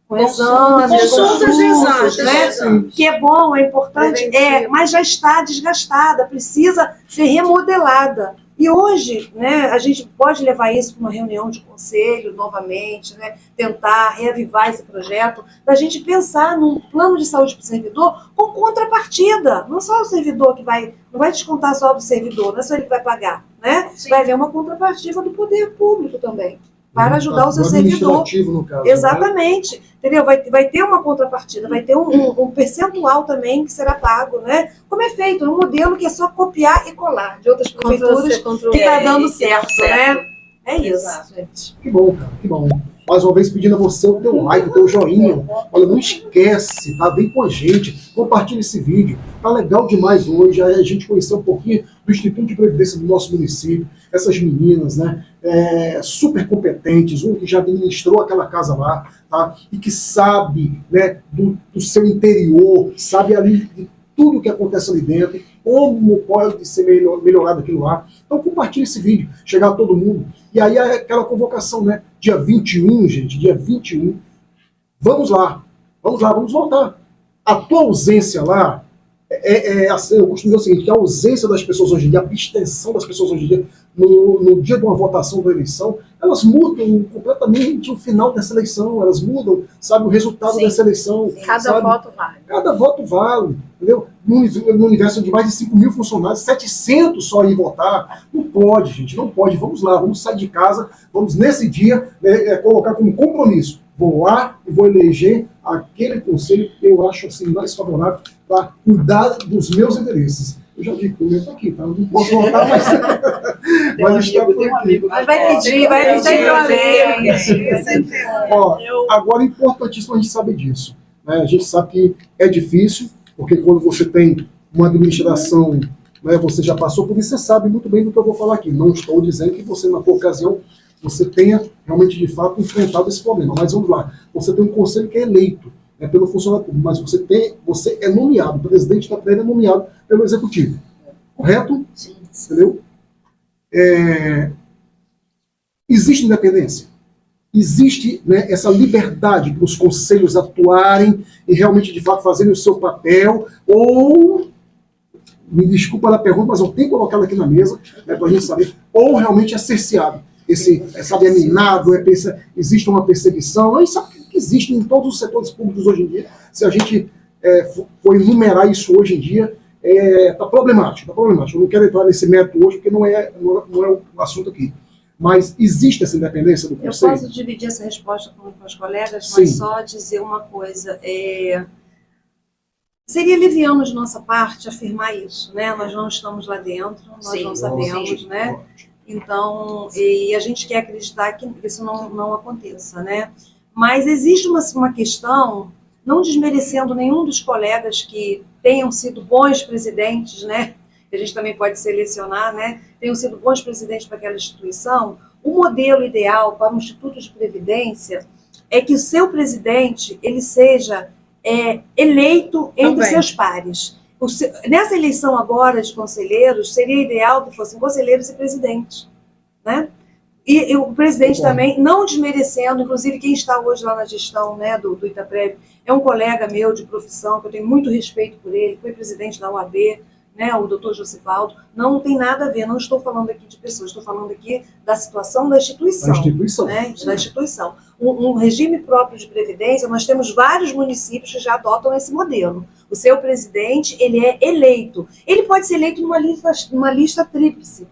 Speaker 5: com exames, consultas, né? Que é bom, é importante, mas já está desgastada, precisa ser remodelada. E hoje, né, a gente pode levar isso para uma reunião de conselho novamente, né, tentar reavivar esse projeto, da gente pensar num plano de saúde para o servidor com contrapartida. Não só o servidor que não vai descontar só do servidor, não é só ele que vai pagar, né? Vai haver uma contrapartida do poder público também, para ajudar o seu servidor.
Speaker 1: No caso,
Speaker 5: exatamente, né? Entendeu? Vai ter uma contrapartida, vai ter um percentual também que será pago, né? Como é feito, um modelo que é só copiar e colar de outras prefeituras que está dando certo, né? É isso, gente.
Speaker 1: Que bom, cara, que bom. Mais uma vez pedindo a você o teu like, o teu joinha. Olha, não esquece, tá? Vem com a gente, compartilha esse vídeo. Tá legal demais hoje a gente conhecer um pouquinho do Instituto de Previdência do nosso município. Essas meninas, né? Super competentes, um que já administrou aquela casa lá, tá? E que sabe, né, do seu interior, sabe ali de tudo que acontece ali dentro, como pode ser melhorado aquilo lá. Então compartilhe esse vídeo, chegar a todo mundo. E aí aquela convocação, né? Dia 21, gente, dia 21. Vamos lá, vamos voltar. A tua ausência lá, assim, eu costumo dizer o seguinte, que a ausência das pessoas hoje em dia, a abstenção das pessoas hoje em dia, no dia de uma votação da eleição, elas mudam completamente o final dessa eleição, elas mudam, sabe, o resultado dessa eleição.
Speaker 2: Cada voto vale.
Speaker 1: Cada voto vale, entendeu? No universo de mais de 5 mil funcionários, 700 só ir votar. Não pode, gente, não pode. Vamos lá, vamos sair de casa, vamos nesse dia colocar como compromisso. Vou lá e vou eleger aquele conselho que eu acho assim, mais favorável para cuidar dos meus interesses. Eu já vi que o meu está aqui, tá? Eu não posso votar, mas está por aqui.
Speaker 5: Mas vai pedir,
Speaker 1: Ó, agora é importantíssimo a gente saber disso. Né? A gente sabe que é difícil, porque quando você tem uma administração, né, você já passou por isso, você sabe muito bem do que eu vou falar aqui. Não estou dizendo que você, na ocasião, você tenha realmente, de fato, enfrentado esse problema. Mas vamos lá, você tem um conselho que é eleito pelo funcionário público, mas você é nomeado, o presidente da Prévia é nomeado pelo Executivo. Correto?
Speaker 4: Sim.
Speaker 1: Entendeu? Existe independência? Existe, né, essa liberdade para os conselhos atuarem e realmente, de fato, fazerem o seu papel? Ou, me desculpa a pergunta, mas eu tenho que colocá-la aqui na mesa, né, para a gente saber, ou realmente é cerceado? Sabe, é minado, existe uma perseguição? A gente sabe que existe em todos os setores públicos hoje em dia. Se a gente for enumerar isso hoje em dia, está problemático, Eu não quero entrar nesse mérito hoje, porque não é o assunto aqui. Mas existe essa independência do Conselho?
Speaker 5: Eu posso dividir essa resposta com os colegas,
Speaker 1: Sim.
Speaker 5: mas só dizer uma coisa. Seria liviano de nossa parte afirmar isso, né? Nós não estamos lá dentro, nós não sabemos, né? Então, e a gente quer acreditar que isso não aconteça, né? Mas existe uma questão, não desmerecendo nenhum dos colegas que tenham sido bons presidentes, né? Que a gente também pode selecionar, né? Tenham sido bons presidentes para aquela instituição. O modelo ideal para o Instituto de Previdência é que o seu presidente ele seja eleito entre seus pares. Nessa eleição agora de conselheiros, seria ideal que fossem conselheiros e presidentes, né? E o presidente também, não desmerecendo, inclusive quem está hoje lá na gestão, né, do Itaprev, é um colega meu de profissão, que eu tenho muito respeito por ele, foi presidente da OAB, né, o doutor Josivaldo. Não tem nada a ver, não estou falando aqui de pessoas, estou falando aqui da situação da instituição. Né, da instituição. Um regime próprio de previdência, nós temos vários municípios que já adotam esse modelo. O seu presidente, ele é eleito. Ele pode ser eleito numa lista tríplice.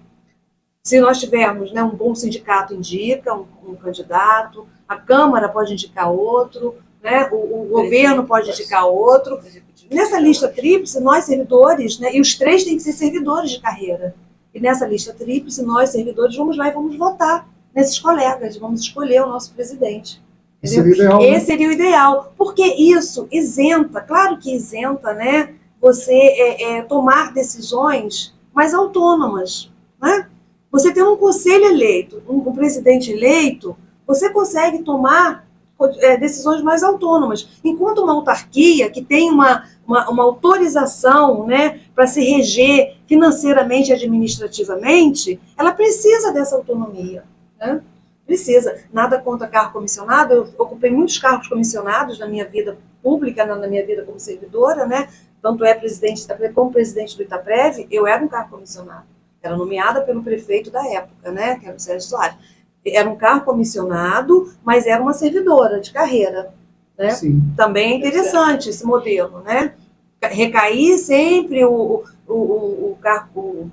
Speaker 5: Se nós tivermos, né, um bom sindicato indica um candidato, a Câmara pode indicar outro, né, o governo pode indicar outro. Nessa lista tríplice, nós servidores, né, e os 3 têm que ser servidores de carreira. E nessa lista tríplice, nós servidores vamos lá e vamos votar nesses colegas, vamos escolher o nosso presidente. Esse seria o ideal, porque isso isenta, claro que isenta, né, você tomar decisões mais autônomas, né? Você tem um conselho eleito, um presidente eleito, você consegue tomar decisões mais autônomas. Enquanto uma autarquia que tem uma autorização, né, para se reger financeiramente e administrativamente, ela precisa dessa autonomia, né? Precisa. Nada contra cargo comissionado, eu ocupei muitos cargos comissionados na minha vida pública, na minha vida como servidora, né? Tanto como presidente do Itaprev, eu era um cargo comissionado. Era nomeada pelo prefeito da época, né, que era o Sérgio Soares. Era um cargo comissionado, mas era uma servidora de carreira, né?
Speaker 1: Sim.
Speaker 5: Também é interessante esse modelo, né? Recair sempre o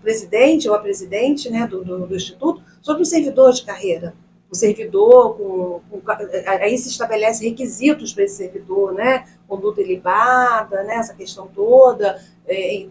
Speaker 5: presidente ou a presidente, né, do Instituto sobre o servidor de carreira. O servidor, aí se estabelece requisitos para esse servidor, né? Conduta ilibada, né? Essa questão toda,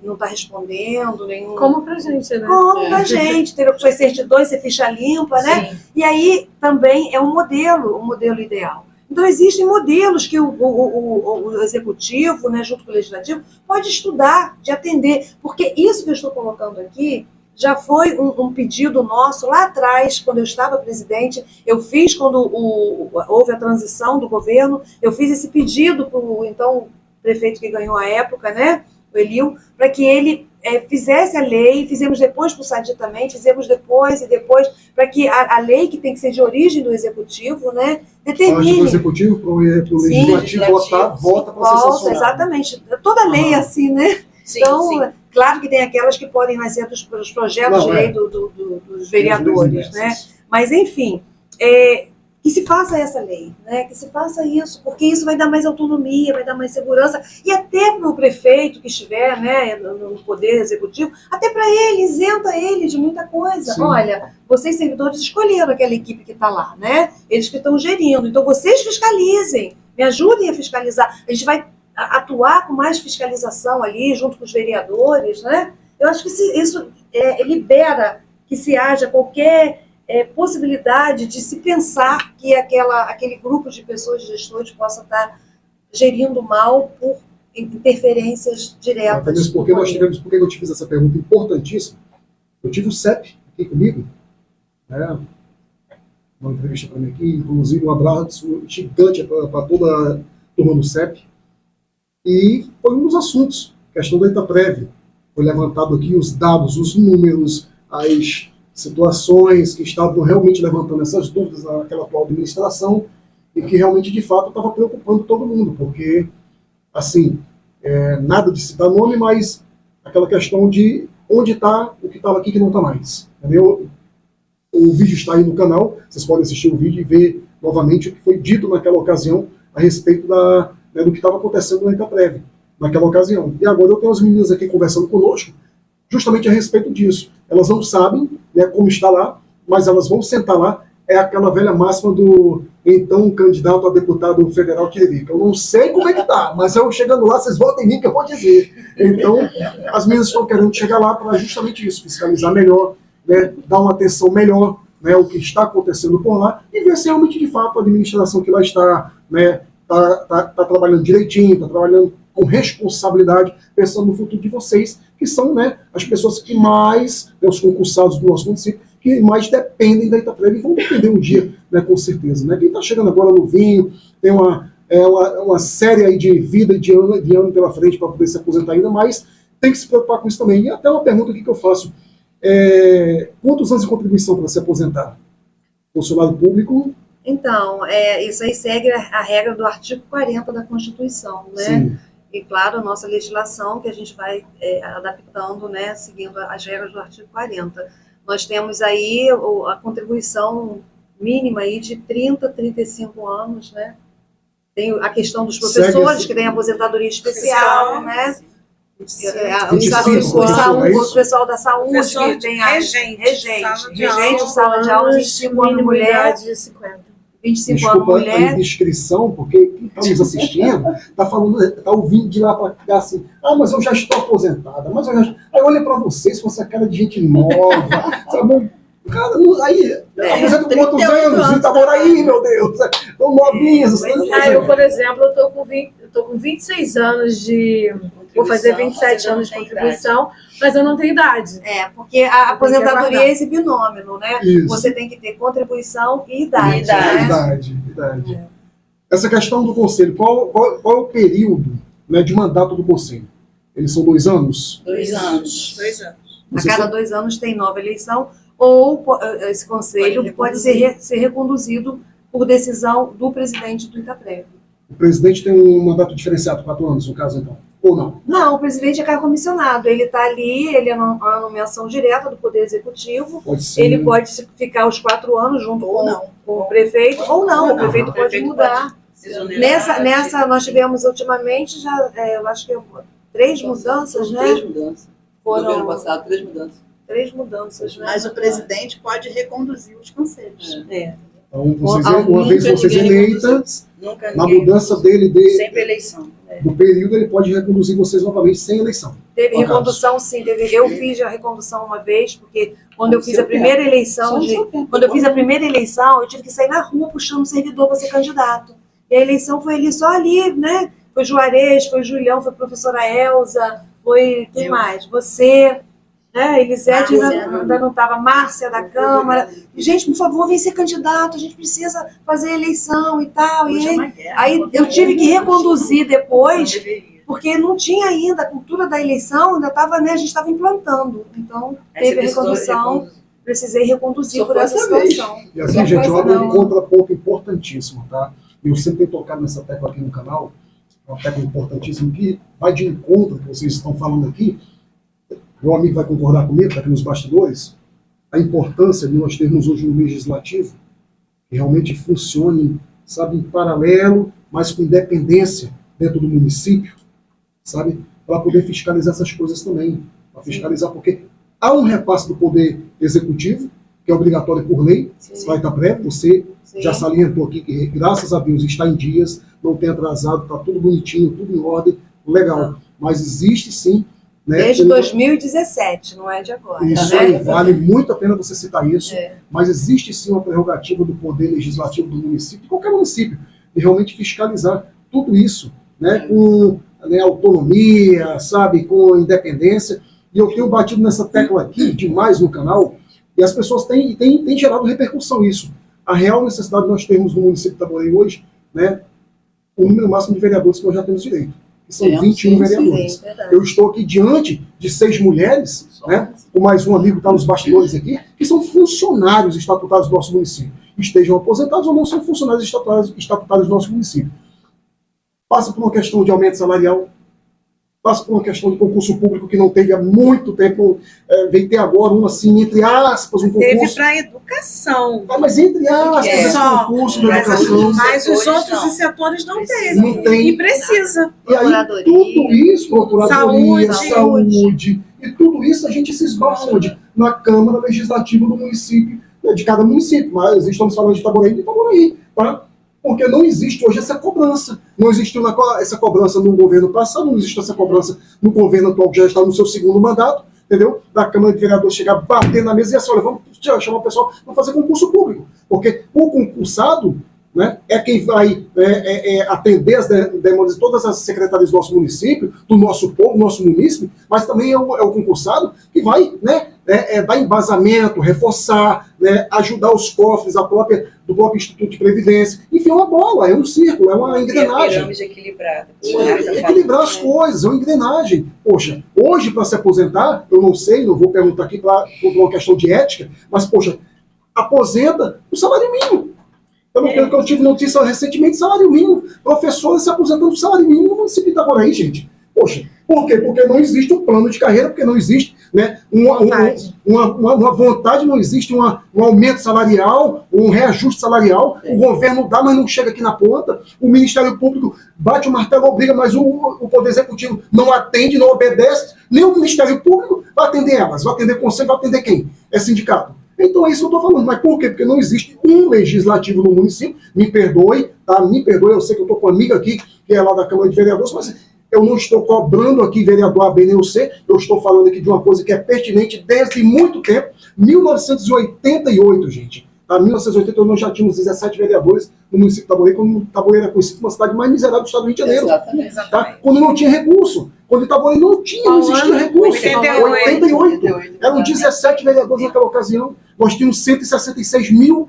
Speaker 5: não está respondendo nenhum...
Speaker 2: Como pra gente, né?
Speaker 5: Como pra gente, teve opções certidões, ser ficha limpa, né?
Speaker 2: Sim.
Speaker 5: E aí também é um modelo ideal. Então, existem modelos que o executivo, né, junto com o legislativo, pode estudar, de atender, porque isso que eu estou colocando aqui já foi um pedido nosso lá atrás, quando eu estava presidente, eu fiz quando houve a transição do governo, eu fiz esse pedido para o então prefeito que ganhou a época, né, o Elil, para que ele fizesse a lei, fizemos depois para o Sadi também, fizemos depois, para que a lei que tem que ser de origem do executivo, né, determine.
Speaker 1: Do executivo para o legislativo votar, volta para ser sancionado.
Speaker 5: Exatamente. Toda lei é assim, né?
Speaker 3: Sim,
Speaker 5: Então,
Speaker 3: sim.
Speaker 5: claro que tem aquelas que podem nascer dos projetos de lei dos vereadores, né? Mas, enfim, que se faça essa lei, né? Que se faça isso, porque isso vai dar mais autonomia, vai dar mais segurança, e até para o prefeito que estiver, né, no poder executivo, até para ele, isenta ele de muita coisa.
Speaker 1: Sim.
Speaker 5: Olha, vocês servidores escolheram aquela equipe que está lá, né? Eles que estão gerindo, então vocês fiscalizem, me ajudem a fiscalizar. A gente vai atuar com mais fiscalização ali, junto com os vereadores, né? Eu acho que isso libera que se haja qualquer possibilidade de se pensar que aquele grupo de pessoas, de gestores, possa estar gerindo mal por interferências diretas.
Speaker 1: Até mesmo porque porque eu te fiz essa pergunta importantíssima. Eu tive o CEP aqui comigo, né? Uma entrevista para mim aqui, inclusive um abraço gigante para toda a turma do CEP. E foi um dos assuntos, questão da Itaprev. Foi levantado aqui os dados, os números, as situações que estavam realmente levantando essas dúvidas naquela atual administração e que realmente, de fato, estava preocupando todo mundo, porque, assim, nada de citar nome, mas aquela questão de onde está o que estava aqui que não está mais. Entendeu? O vídeo está aí no canal, vocês podem assistir o vídeo e ver novamente o que foi dito naquela ocasião a respeito do que estava acontecendo na Itaprev, naquela ocasião. E agora eu tenho as meninas aqui conversando conosco, justamente a respeito disso. Elas não sabem, né, como está lá, mas elas vão sentar lá. É aquela velha máxima do então candidato a deputado federal Tiririca. Eu não sei como é que tá, mas eu chegando lá, vocês votem em mim que eu vou dizer. Então, as meninas estão querendo chegar lá para justamente isso, fiscalizar melhor, né, dar uma atenção melhor, né, o que está acontecendo por lá e ver se realmente, de fato, a administração que lá está, né, tá trabalhando direitinho, está trabalhando com responsabilidade, pensando no futuro de vocês, que são, né, as pessoas que mais, né, os concursados do nosso município, que mais dependem da Itaprev e vão depender um dia, né, com certeza. Né? Quem está chegando agora no vinho, tem uma série aí de vida, de ano pela frente para poder se aposentar ainda, mas tem que se preocupar com isso também. E até uma pergunta aqui que eu faço, quantos anos de contribuição para se aposentar? Funcionário público?
Speaker 5: Então, isso aí segue a regra do artigo 40 da Constituição, né?
Speaker 1: Sim.
Speaker 5: E, claro, a nossa legislação, que a gente vai adaptando, né, seguindo as regras do artigo 40. Nós temos aí a contribuição mínima aí de 30, 35 anos, né? Tem a questão dos professores, que tem aposentadoria especial, né? O pessoal da saúde, que tem a regente de sala de aula, 25 anos mulher, 25
Speaker 1: Desculpa
Speaker 5: anos mulher.
Speaker 1: a indiscrição, porque quem está nos assistindo está ouvindo de lá para cá assim, mas eu já estou aposentada, mas eu já... Aí olha para vocês com essa cara de gente nova, sabe? Cara, aí, aposenta com quantos anos? Em Itaboraí, meu Deus, estão novinhos.
Speaker 2: Eu, por exemplo, eu tô com 26 anos de... Vou fazer 27 anos de contribuição, mas eu não tenho idade.
Speaker 5: Porque a aposentadoria é esse binômio, né?
Speaker 1: Isso.
Speaker 5: Você tem que ter contribuição e idade.
Speaker 1: Idade. Essa questão do conselho, qual é o período, né, de mandato do conselho? Eles são 2 anos?
Speaker 4: 2 anos.
Speaker 3: 2 anos.
Speaker 5: A cada 2 anos tem nova eleição, ou esse conselho pode ser reconduzido por decisão do presidente do Itaprev.
Speaker 1: O presidente tem um mandato diferenciado, 4 anos, no caso, então? Ou não?
Speaker 5: Não, o presidente é cargo comissionado. Ele está ali, ele é uma nomeação direta do Poder Executivo.
Speaker 1: Pode ser.
Speaker 5: Ele pode ficar os 4 anos junto
Speaker 6: Ou não.
Speaker 5: com o prefeito, ou não, o prefeito pode mudar. Nessa nós tivemos ultimamente, eu acho que 3 mudanças, né?
Speaker 7: 3 mudanças. No
Speaker 5: Foram
Speaker 7: governo passado, 3 mudanças.
Speaker 5: 3 mudanças, né?
Speaker 6: Mas o presidente pode reconduzir os conselhos.
Speaker 1: Então, vocês,
Speaker 5: Ou-
Speaker 1: uma vez
Speaker 6: nunca
Speaker 1: vocês
Speaker 6: ninguém
Speaker 1: eleitas,
Speaker 6: Nunca
Speaker 1: na
Speaker 6: ninguém
Speaker 1: mudança dele
Speaker 6: sempre eleição.
Speaker 1: do período, ele pode reconduzir vocês novamente sem eleição.
Speaker 5: Teve
Speaker 1: Ó,
Speaker 5: recondução, sim. Eu fiz a recondução uma vez, porque quando eu
Speaker 7: No
Speaker 5: fiz
Speaker 7: seu
Speaker 5: a primeira eleição
Speaker 7: Só no seu tempo.
Speaker 5: Quando eu fiz a primeira eleição, eu tive que sair na rua puxando o servidor para ser candidato. E a eleição foi ali, só ali, né? Foi Juarez, foi Julião, foi a professora Elza, foi quem
Speaker 6: Eu.
Speaker 5: mais? Você, né? Elisete
Speaker 6: Márcia.
Speaker 5: ainda não estava, Márcia da Câmara. Gente, por favor, vem ser candidato, a gente precisa fazer a eleição e tal.
Speaker 6: Hoje
Speaker 5: E
Speaker 6: é
Speaker 5: aí,
Speaker 6: uma guerra.
Speaker 5: aí eu tive que reconduzir
Speaker 6: Não
Speaker 5: depois,
Speaker 6: deveria.
Speaker 5: porque não tinha ainda, a cultura da eleição ainda estava, né? A gente estava implantando. Então,
Speaker 6: Aí
Speaker 5: teve a
Speaker 6: você precisou
Speaker 5: recondução.
Speaker 6: reconduzir.
Speaker 5: Precisei reconduzir
Speaker 7: Só
Speaker 5: por
Speaker 7: foi
Speaker 5: essa
Speaker 7: essa vez.
Speaker 5: situação.
Speaker 1: E assim,
Speaker 5: Não
Speaker 1: gente,
Speaker 5: foi
Speaker 1: olha
Speaker 5: não.
Speaker 1: um contraponto importantíssimo, tá? Eu sempre tenho tocado nessa tecla aqui no canal, uma tecla importantíssima que vai de encontro que vocês estão falando aqui. Meu amigo vai concordar comigo, está aqui nos bastidores, a importância de nós termos hoje um legislativo que realmente funcione, sabe, em paralelo, mas com independência dentro do município, sabe, para poder fiscalizar essas coisas também, para fiscalizar, porque há um repasse do poder executivo, que é obrigatório por lei,
Speaker 5: Sim.
Speaker 1: vai estar breve, você
Speaker 5: Sim.
Speaker 1: já salientou aqui que, graças a Deus, está em dias, não tem atrasado, está tudo bonitinho, tudo em ordem, legal. Mas existe sim, né?
Speaker 5: Desde 2017, não é de agora.
Speaker 1: Isso
Speaker 5: né?
Speaker 1: aí, vale muito a pena você citar isso,
Speaker 5: É.
Speaker 1: mas existe sim uma prerrogativa do poder legislativo do município, de qualquer município, de realmente fiscalizar tudo isso, né? Com, né, autonomia, sabe, com independência. E eu tenho batido nessa tecla aqui demais no canal, e as pessoas têm gerado repercussão isso. A real necessidade que nós temos no município de Itaboraí hoje, né, o número máximo de vereadores que nós já temos direito, que são
Speaker 7: Sim,
Speaker 1: 21
Speaker 7: sim,
Speaker 1: vereadores.
Speaker 5: Sim, verdade.
Speaker 1: Eu estou aqui diante de 6 mulheres, né, com mais um amigo que está nos bastidores aqui, que são funcionários estatutários do nosso município. Estejam aposentados ou não, são funcionários estatutários do nosso município. Passa por uma questão de aumento salarial, passa por uma questão de concurso público que não teve há muito tempo, vem ter agora um assim, entre aspas, um
Speaker 3: Teve
Speaker 1: concurso.
Speaker 3: para educação.
Speaker 1: Mas entre aspas,
Speaker 3: É.
Speaker 1: esse
Speaker 3: Só.
Speaker 1: concurso da
Speaker 6: Mas
Speaker 1: educação.
Speaker 3: Mas os
Speaker 6: setores
Speaker 3: outros
Speaker 6: não.
Speaker 3: setores não
Speaker 6: Precisa.
Speaker 3: teve.
Speaker 1: Não tem.
Speaker 3: E precisa.
Speaker 1: E aí,
Speaker 5: Procuradoria.
Speaker 1: tudo isso, procuradoria,
Speaker 3: Saúde.
Speaker 1: saúde, e tudo isso a gente se esbarra onde? Na Câmara Legislativa do município, né, de cada município. Mas estamos falando de Itaboraí, tá? Porque não existe hoje essa cobrança. Não existiu essa cobrança no governo passado, não existe essa cobrança no governo atual, que já está no seu segundo mandato, entendeu? Da Câmara de Vereadores chegar, bater na mesa e dizer assim, olha, vamos chamar o pessoal para fazer concurso público. Porque o concursado, né, é quem vai atender as demandas de todas as secretarias do nosso município, do nosso povo, do nosso município, mas também é o concursado que vai, né, dar embasamento, reforçar, né, ajudar os cofres do próprio Instituto de Previdência. Enfim, é uma bola, é um círculo, é uma
Speaker 6: E a
Speaker 1: engrenagem.
Speaker 6: pirâmide equilibrada.
Speaker 1: Equilibrar as coisas, é uma engrenagem. Poxa, hoje para se aposentar, eu não sei, não vou perguntar aqui por uma questão de ética, mas, poxa, aposenta o salário mínimo. Eu tive notícia recentemente, salário mínimo. Professores se aposentando do salário mínimo no município de Itaboraí, gente. Poxa, por quê? Porque não existe um plano de carreira, porque não existe, né, uma vontade, não existe um aumento salarial, um reajuste salarial. O governo dá, mas não chega aqui na ponta. O Ministério Público bate o martelo, obriga, mas o Poder Executivo não atende, não obedece. Nem o Ministério Público vai atender elas. Vai atender conselho, vai atender quem? É sindicato. Então é isso que eu estou falando. Mas por quê? Porque não existe um legislativo no município. Me perdoe, tá? Me perdoe. Eu sei que eu estou com uma amiga aqui, que é lá da Câmara de Vereadores, mas eu não estou cobrando aqui vereador A, B, nem o C. Eu estou falando aqui de uma coisa que é pertinente desde muito tempo. 1988, gente. Tá? 1988 nós já tínhamos 17 vereadores no município de Itaboraí, quando Itaboraí era conhecido como a cidade mais miserável do estado do Rio de Janeiro.
Speaker 7: Exatamente.
Speaker 1: Tá? Quando não tinha recurso. Quando Itaboraí não existia recurso. 88. Eram 17 vereadores naquela ocasião. Nós tínhamos 166 mil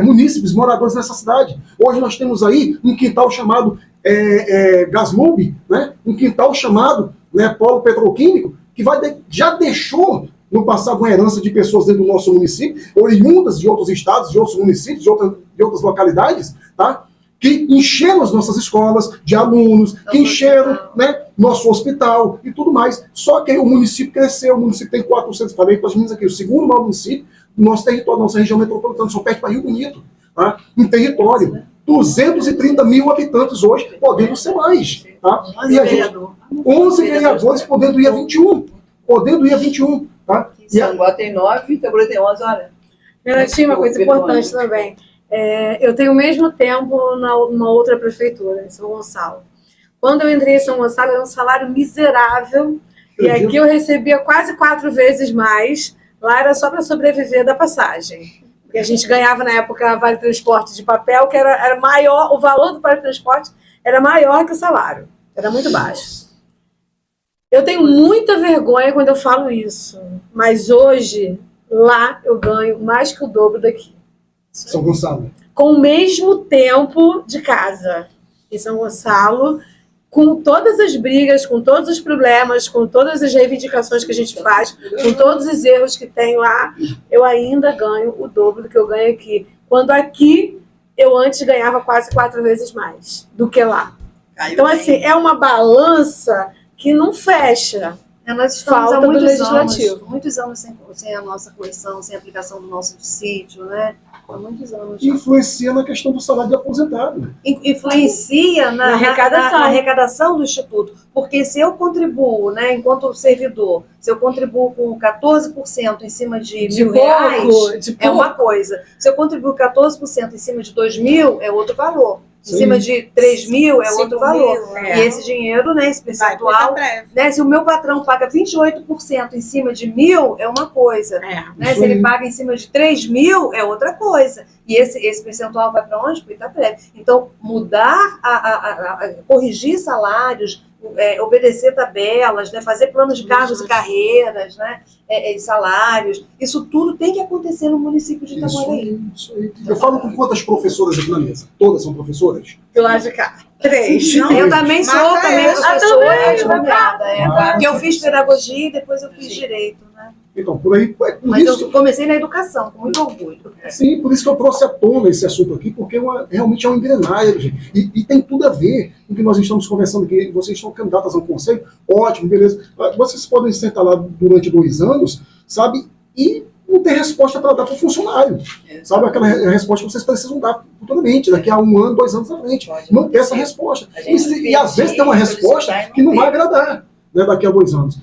Speaker 1: munícipes moradores nessa cidade. Hoje nós temos aí um quintal chamado Gaslub, né? Um quintal chamado, né, Polo Petroquímico, que já deixou no passado uma herança de pessoas dentro do nosso município, oriundas de outros estados, de outros municípios, de outras localidades, tá? que encheram as nossas escolas de alunos, que encheram, né, nosso hospital e tudo mais. Só que aí o município cresceu, o município tem 400, falei para as meninas aqui, o segundo maior município do nosso território, nossa região metropolitana, só perto para Rio Bonito, tá? Em território. 230 mil habitantes hoje, podendo ser mais. Tá? 11 vereadores, podendo ir a 21. Podendo ir a 21. Tá?
Speaker 7: Samboa tem 9, Itabuna tem 11, olha.
Speaker 2: Tinha uma coisa importante também. Eu tenho o mesmo tempo numa outra prefeitura, em São Gonçalo. Quando eu entrei em São Gonçalo, era um salário miserável. E aqui eu recebia quase 4 vezes mais. Lá era só para sobreviver da passagem. Porque a gente ganhava, na época, vale transporte de papel, que era maior, o valor do vale transporte era maior que o salário. Era muito baixo. Eu tenho muita vergonha quando eu falo isso. Mas hoje, lá, eu ganho mais que o dobro daqui.
Speaker 1: São Gonçalo.
Speaker 2: Com o mesmo tempo de casa. Em São Gonçalo, com todas as brigas, com todos os problemas, com todas as reivindicações que a gente faz, com todos os erros que tem lá, eu ainda ganho o dobro do que eu ganho aqui. Quando aqui, eu antes ganhava quase 4 vezes mais do que lá. Então, assim, é uma balança que não fecha.
Speaker 5: Nós estamos há
Speaker 2: Falta do
Speaker 5: muitos anos sem a nossa correção, sem a aplicação do nosso sítio, né? Há muitos anos.
Speaker 1: Influencia na questão do salário de aposentado.
Speaker 5: Influencia na arrecadação do Instituto. Porque se eu contribuo, né, enquanto servidor, se eu contribuo com 14% em cima de R$1.000, é uma coisa. Se eu contribuo 14% em cima de 2.000, é outro valor. Em cima de 3.000 é outro valor. E esse dinheiro, né, esse percentual, né, se o meu patrão paga 28% em cima de 1.000, é uma coisa. Né, se ele paga em cima de 3.000, é outra coisa. E esse percentual vai para onde? Para o Itaprev. Então, mudar, corrigir salários, obedecer tabelas, né, fazer planos de cargos e carreiras, né, salários, isso tudo tem que acontecer no município de Itaboraí.
Speaker 1: Isso aí. Eu falo com quantas professoras aqui na mesa? Todas são professoras?
Speaker 2: Do lado de cá. 3.
Speaker 5: Eu também sou professora advogada. Porque eu fiz pedagogia e depois eu fiz direito, né?
Speaker 1: Então, por aí.
Speaker 5: Mas eu comecei na educação, com muito orgulho.
Speaker 1: Sim, por isso que eu trouxe à tona esse assunto aqui, porque realmente é um engrenagem, gente. E tem tudo a ver com o que nós estamos conversando aqui. Vocês estão candidatas a um conselho, ótimo, beleza. Vocês podem sentar lá durante 2 anos, sabe? E não ter resposta para dar para o funcionário. Sabe? Aquela resposta que vocês precisam dar futuramente, daqui a 1 ano, 2 anos à frente. Não ter essa resposta. E às vezes tem uma resposta que não vai agradar, né, daqui a 2 anos.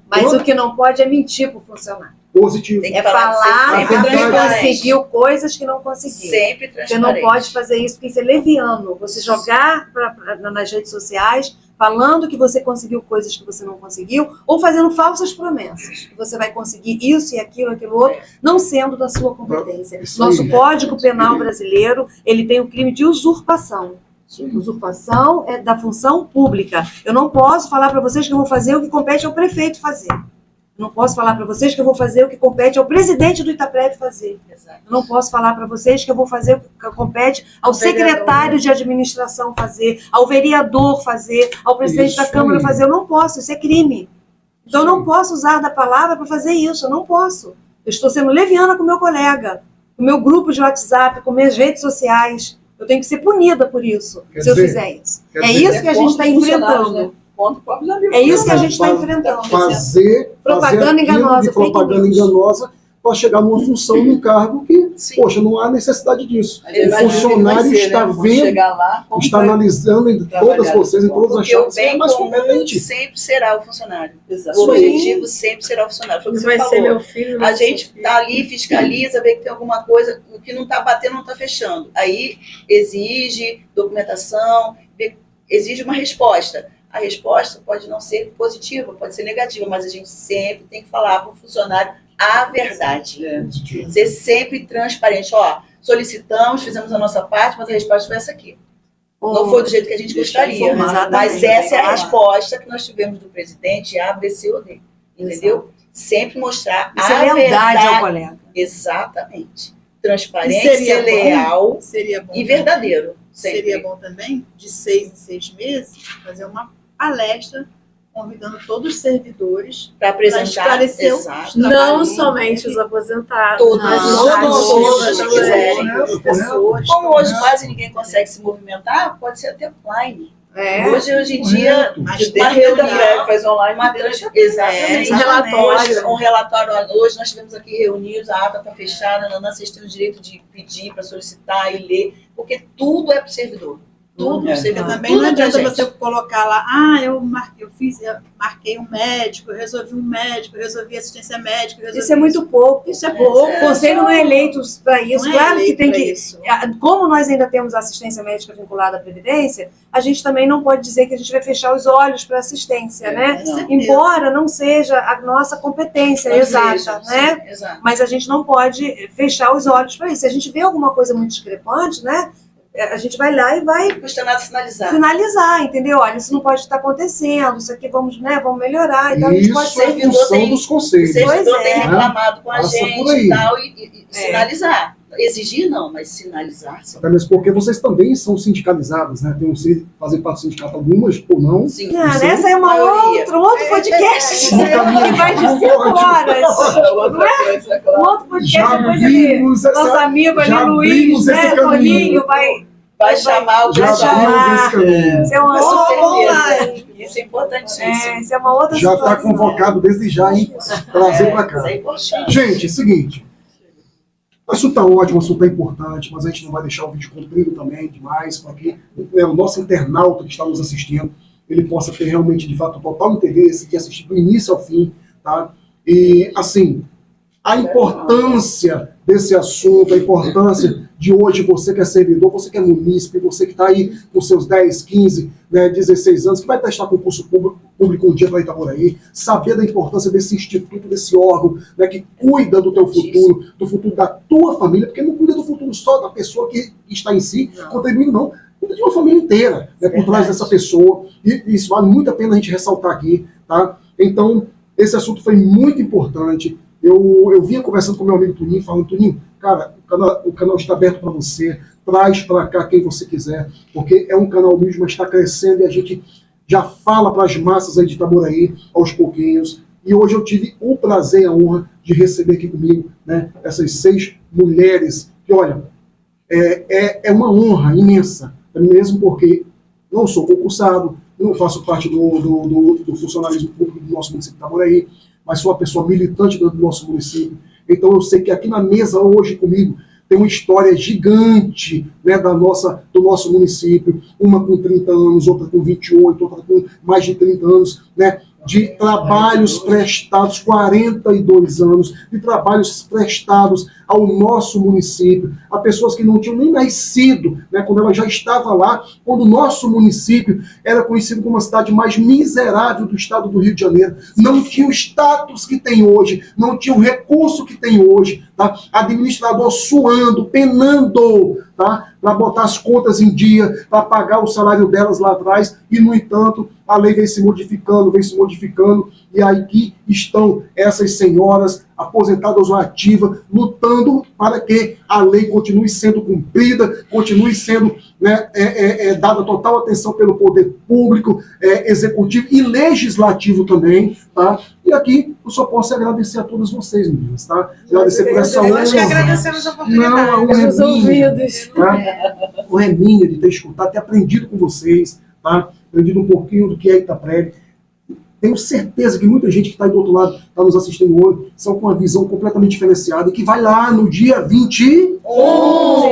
Speaker 5: Mas o que não pode é mentir para o funcionário.
Speaker 1: Positivo.
Speaker 5: É falar que conseguiu coisas que não conseguiu.
Speaker 4: Sempre transparente.
Speaker 5: Você não pode fazer isso porque isso é leviano. Você jogar nas redes sociais falando que você conseguiu coisas que você não conseguiu ou fazendo falsas promessas. Que você vai conseguir isso e aquilo outro, não sendo da sua competência. Nosso Código Penal brasileiro, ele tem o crime de usurpação. Usurpação é da função pública. Eu não posso falar para vocês que eu vou fazer o que compete ao prefeito fazer. Eu não posso falar para vocês que eu vou fazer o que compete ao presidente do Itaprev fazer. Eu não posso falar para vocês que eu vou fazer o que compete ao secretário de administração fazer, ao vereador fazer, ao presidente da Câmara fazer. Eu não posso, isso é crime. Então eu não posso usar da palavra para fazer isso, eu não posso. Eu estou sendo leviana com o meu colega, com o meu grupo de WhatsApp, com minhas redes sociais. Eu tenho que ser punida por isso, se eu fizer isso. É isso que a gente está enfrentando. É isso que a gente está enfrentando.
Speaker 1: Fazer
Speaker 5: propaganda enganosa.
Speaker 1: Propaganda enganosa para chegar numa função, num cargo que, poxa, não há necessidade disso. O funcionário está vendo, está analisando em todas vocês, em todas as chaves,
Speaker 4: é mais competente. Sempre será o funcionário. O objetivo sempre será o funcionário. Foi o que você falou. Ser meu filho, a gente está ali, fiscaliza, vê que tem alguma coisa, o que não está batendo, não está fechando. Aí exige documentação, exige uma resposta. A resposta pode não ser positiva, pode ser negativa, mas a gente sempre tem que falar para o funcionário a verdade. Ser sempre transparente. Ó, solicitamos, fizemos a nossa parte, mas a resposta foi essa aqui. Não foi do jeito que a gente gostaria, mas essa é a resposta que nós tivemos do presidente, A, B, C ou D. Entendeu? Exato. Sempre mostrar isso a verdade ao colega. Exatamente. Transparente, leal e verdadeiro.
Speaker 6: Seria bom também, de 6 em 6 meses, fazer uma palestra convidando todos os servidores
Speaker 4: Para
Speaker 6: para
Speaker 4: apresentar.
Speaker 6: esclarecer
Speaker 4: Exato.
Speaker 2: Não
Speaker 6: trabalho,
Speaker 2: somente os aposentados,
Speaker 6: Todos,
Speaker 2: mas os
Speaker 6: todos,
Speaker 2: ativos
Speaker 6: todos,
Speaker 2: também.
Speaker 6: professores.
Speaker 4: Como hoje quase ninguém consegue se movimentar, pode ser até online.
Speaker 5: É.
Speaker 4: Hoje em dia,
Speaker 6: Mas
Speaker 4: uma
Speaker 6: reunião-
Speaker 4: reunião faz online, uma exatamente.
Speaker 2: Um relatório.
Speaker 4: Um relatório. Hoje nós estivemos aqui reunidos, a ata está fechada, vocês têm o direito de pedir para solicitar e ler, porque tudo é para o servidor. Tudo
Speaker 7: É.
Speaker 4: pro servidor.
Speaker 6: Também
Speaker 4: Tudo
Speaker 6: não
Speaker 4: é pra
Speaker 6: adianta
Speaker 4: gente.
Speaker 6: você colocar lá, eu marquei um médico, eu resolvi um médico, eu resolvi assistência médica. eu resolvi
Speaker 5: Isso é muito pouco.
Speaker 6: Isso é pouco.
Speaker 5: O conselho não é eleito para isso.
Speaker 6: Não é
Speaker 5: Claro que
Speaker 6: eleito
Speaker 5: tem
Speaker 6: pra
Speaker 5: que.
Speaker 6: isso.
Speaker 5: Como nós ainda temos assistência médica vinculada à Previdência, a gente também não pode dizer que a gente vai fechar os olhos para assistência, né?
Speaker 6: Com certeza.
Speaker 5: Embora não seja a nossa competência
Speaker 4: Não
Speaker 5: exata,
Speaker 4: seja,
Speaker 5: né?
Speaker 4: sim, exato.
Speaker 5: Mas a gente não pode fechar os olhos para isso. Se a gente vê alguma coisa muito discrepante, né? A gente vai lá e vai
Speaker 4: Não custa nada sinalizar.
Speaker 5: finalizar, entendeu? Olha, isso não pode estar acontecendo, isso aqui vamos melhorar. Então a gente pode
Speaker 1: Isso é
Speaker 5: ser.
Speaker 1: função dos
Speaker 4: O
Speaker 1: conselhos.
Speaker 4: servidor
Speaker 5: Pois
Speaker 4: tem
Speaker 5: é.
Speaker 4: reclamado com a
Speaker 1: Passa por
Speaker 4: gente
Speaker 1: aí.
Speaker 4: e tal, e
Speaker 5: É.
Speaker 4: sinalizar. Exigir não, mas sinalizar sim.
Speaker 1: Até mesmo porque vocês também são sindicalizados, né? Tem fazem parte do sindicato algumas ou não.
Speaker 4: Sim.
Speaker 1: Isso.
Speaker 5: Essa é uma
Speaker 4: Maioria.
Speaker 5: outro podcast
Speaker 1: No caminho
Speaker 5: que vai de
Speaker 1: de
Speaker 5: 5
Speaker 1: ódio.
Speaker 5: horas.
Speaker 4: Outra coisa, claro.
Speaker 5: Um outro podcast
Speaker 1: Já
Speaker 5: depois ali.
Speaker 1: vimos
Speaker 5: Nosso
Speaker 1: essa.
Speaker 5: amigo ali,
Speaker 1: já
Speaker 5: Luiz,
Speaker 1: abrimos
Speaker 5: né?
Speaker 1: esse caminho.
Speaker 5: Toninho, vai.
Speaker 4: Vai chamar o
Speaker 1: Já
Speaker 4: pessoal.
Speaker 1: abrimos esse caminho.
Speaker 5: Isso é uma
Speaker 4: Com
Speaker 5: outra
Speaker 4: certeza. Isso é importantíssimo.
Speaker 5: isso é uma outra
Speaker 1: Já está
Speaker 5: situação.
Speaker 1: convocado desde já e trazer para cá.
Speaker 4: Isso é importante.
Speaker 1: Gente, é o seguinte. O assunto tá ótimo, o assunto tá importante, mas a gente não vai deixar o vídeo comprido também demais, para que o nosso internauta que está nos assistindo, ele possa ter realmente, de fato, total interesse de assistir do início ao fim, tá? E, assim, a importância desse assunto, a importância de hoje, você que é servidor, você que é munícipe, você que está aí com seus 10, 15, 16 anos, que vai prestar concurso público um dia para Itaboraí, saber da importância desse instituto, desse órgão, né, que cuida do teu futuro, do futuro da tua família, porque não cuida do futuro só da pessoa que está em si, contribuindo, não. Cuida de uma família inteira, né, por trás dessa pessoa. E isso vale muito a pena a gente ressaltar aqui, tá? Então, esse assunto foi muito importante. Eu vinha conversando com meu amigo Toninho, falando, Toninho, cara, o canal está aberto para você, traz para cá quem você quiser, porque é um canal humilde, mas está crescendo e a gente já fala para as massas aí de Itaboraí, aos pouquinhos. E hoje eu tive o prazer e a honra de receber aqui comigo, né, essas 6 mulheres, que olha, é uma honra imensa, mesmo porque não sou concursado, não faço parte do funcionalismo público do nosso município de Itaboraí, mas sou uma pessoa militante do nosso município. Então eu sei que aqui na mesa hoje comigo tem uma história gigante, né, do nosso município, uma com 30 anos, outra com 28, outra com mais de 30 anos, né, de trabalhos prestados, 42 anos, de trabalhos prestados ao nosso município, a pessoas que não tinham nem nascido, né, quando ela já estava lá, quando o nosso município era conhecido como a cidade mais miserável do estado do Rio de Janeiro, não tinha o status que tem hoje, não tinha o recurso que tem hoje, tá? Administrador suando, penando, tá? Para botar as contas em dia, para pagar o salário delas lá atrás, e no entanto, a lei vem se modificando, e aí que estão essas senhoras aposentadas ou ativas, lutando para que a lei continue sendo cumprida, continue sendo, né, dada total atenção pelo poder público, executivo e legislativo também, tá? E aqui eu só posso agradecer a todas vocês, meninas, tá? Agradecer por essa honra.
Speaker 3: Nós que agradecemos a
Speaker 1: Não,
Speaker 3: oportunidade.
Speaker 2: Os ouvidos.
Speaker 1: tá? O Reminha de ter escutado, ter aprendido com vocês, tá? Aprendido um pouquinho do que é Itaprev. Tenho certeza que muita gente que está aí do outro lado, está nos assistindo hoje, são com uma visão completamente diferenciada e que vai lá no dia 21,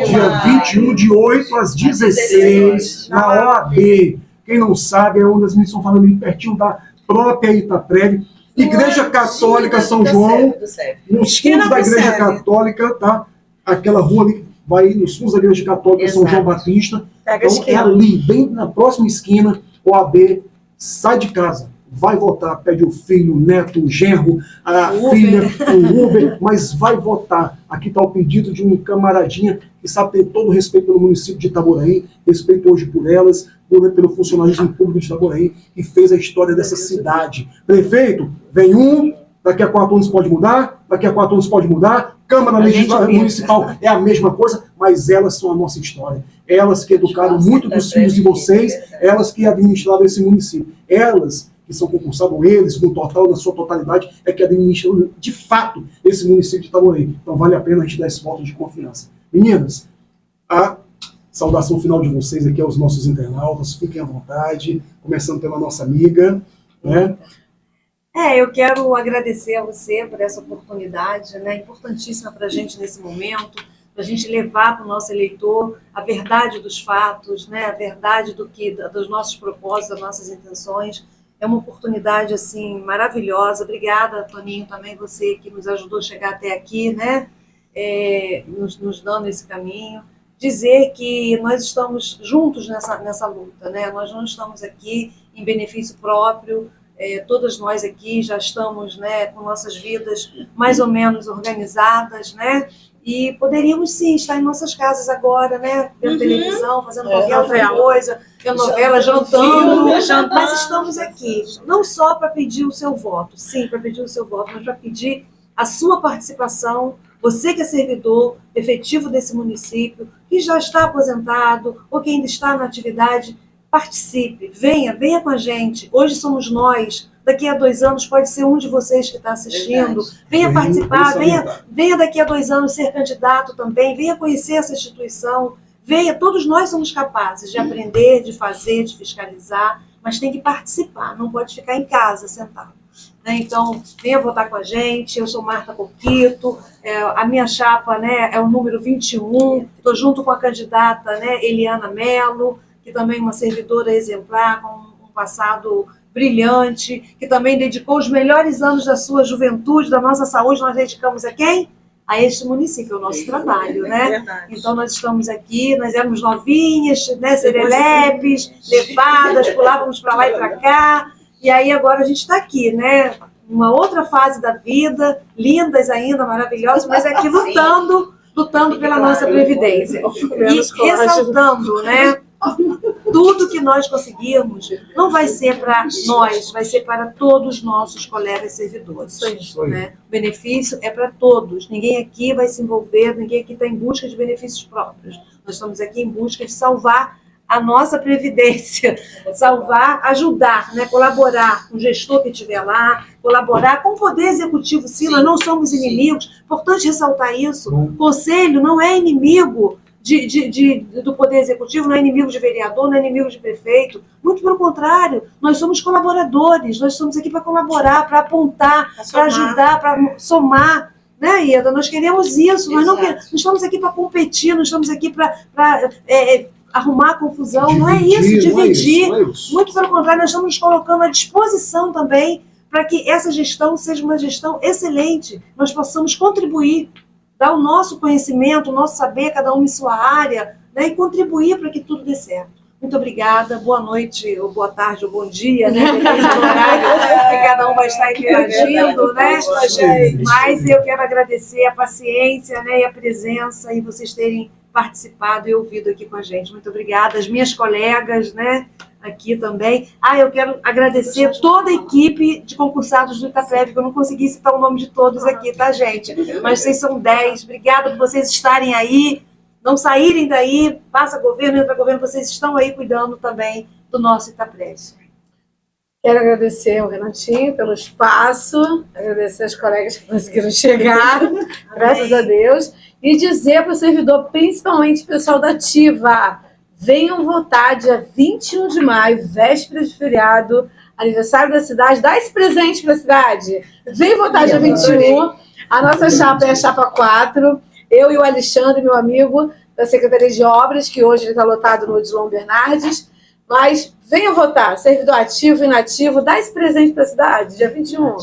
Speaker 1: dia 21 de 8 às 16, na OAB. Quem não sabe, é onde as meninas estão falando ali pertinho da própria Itaprev. Igreja Católica São João, nos fundos da Igreja Católica, tá? Aquela rua ali, vai nos fundos da Igreja Católica São João Batista.
Speaker 3: Pega a
Speaker 1: Então, é
Speaker 3: esquina.
Speaker 1: ali, bem na próxima esquina, OAB, sai de casa, vai votar, pede o filho, o neto, o genro, a filha, o Uber, mas vai votar. Aqui está o pedido de um camaradinha que sabe ter todo o respeito pelo município de Itaboraí, respeito hoje por elas, pelo funcionalismo público de Itaboraí, que fez a história dessa cidade. Prefeito, vem um, daqui a 4 anos pode mudar, daqui a 4 anos pode mudar, Câmara Municipal é a mesma coisa, mas elas são a nossa história. Elas que educaram muito dos filhos de vocês, elas que administraram esse município. Elas que são concursados, ou eles, no total, na sua totalidade, é que administram, de fato, esse município de Itaboraí. Então vale a pena a gente dar esse voto de confiança. Meninas, a saudação final de vocês aqui aos nossos internautas, fiquem à vontade, começando pela nossa amiga, né?
Speaker 5: Eu quero agradecer a você por essa oportunidade, né, importantíssima para a gente nesse momento, para a gente levar para o nosso eleitor a verdade dos fatos, né, a verdade dos nossos propósitos, das nossas intenções. É uma oportunidade assim maravilhosa. Obrigada, Toninho, também você que nos ajudou a chegar até aqui, né, nos dando esse caminho. Dizer que nós estamos juntos nessa luta, né? Nós não estamos aqui em benefício próprio. Todas nós aqui já estamos, né, com nossas vidas mais ou menos organizadas, né? E poderíamos sim estar em nossas casas agora, né? Vendo televisão, fazendo qualquer outra coisa, vendo novela, jantando, mas estamos aqui não só para pedir o seu voto, sim, para pedir o seu voto, mas para pedir a sua participação. Você que é servidor efetivo desse município, que já está aposentado ou que ainda está na atividade, participe, venha com a gente. Hoje somos nós, daqui a 2 anos pode ser um de vocês que está assistindo. Venha participar, venha daqui a 2 anos ser candidato também, venha conhecer essa instituição, venha, todos nós somos capazes de aprender, de fazer, de fiscalizar, mas tem que participar, não pode ficar em casa sentado. Então, venha votar com a gente. Eu sou Marta Coquito, a minha chapa, né, é o número 21, estou junto com a candidata, né, Eliana Mello, que também é uma servidora exemplar, com um passado brilhante, que também dedicou os melhores anos da sua juventude, da nossa saúde, nós dedicamos a quem? A este município, ao nosso trabalho, né? Então nós estamos aqui, nós éramos novinhas, né, serelepes, levadas, pulávamos para lá e para cá, e aí agora a gente está aqui, né? Uma outra fase da vida, lindas ainda, maravilhosas, mas aqui lutando pela nossa previdência. E ressaltando, né? Tudo que nós conseguirmos não vai ser para nós, vai ser para todos os nossos colegas servidores. Né? O benefício é para todos. Ninguém aqui vai se envolver, ninguém aqui está em busca de benefícios próprios. Nós estamos aqui em busca de salvar a nossa previdência, salvar, ajudar, né? Colaborar com o gestor que estiver lá, colaborar com o Poder Executivo, sim, nós não somos inimigos. Importante ressaltar isso. O Conselho não é inimigo do Poder Executivo, não é inimigo de vereador, não é inimigo de prefeito. Muito pelo contrário, nós somos colaboradores, nós estamos aqui para colaborar, para apontar, para ajudar, para somar. Né, Ieda? Nós queremos isso, nós não estamos aqui para competir, não estamos aqui para arrumar confusão, dividir, não é isso, dividir. Não é isso. Muito pelo contrário, nós estamos nos colocando à disposição também para que essa gestão seja uma gestão excelente, nós possamos contribuir, dar o nosso conhecimento, o nosso saber, cada um em sua área, né, e contribuir para que tudo dê certo. Muito obrigada, boa noite, ou boa tarde, ou bom dia, né? Depende do horário que cada um vai estar interagindo, né? Mas eu quero agradecer a paciência, né, e a presença, e vocês terem participado e ouvido aqui com a gente. Muito obrigada. As minhas colegas, né, aqui também. Eu quero agradecer toda a equipe de concursados do Itaprev, que eu não consegui citar o nome de todos aqui, tá, gente? Mas vocês são 10. Obrigada por vocês estarem aí, não saírem daí, passa governo, entra governo, vocês estão aí cuidando também do nosso Itaprev.
Speaker 2: Quero agradecer ao Renatinho pelo espaço, agradecer aos colegas que conseguiram chegar, graças a Deus, e dizer para o servidor, principalmente o pessoal da Ativa, venham votar dia 21 de maio, véspera de feriado, aniversário da cidade, dá esse presente para a cidade. Venham votar dia 21, a nossa chapa é a chapa 4, eu e o Alexandre, meu amigo, da Secretaria de Obras, que hoje ele está lotado no Odilon Bernardes, mas venham votar, servidor ativo, inativo, dá esse presente para a cidade, dia 21.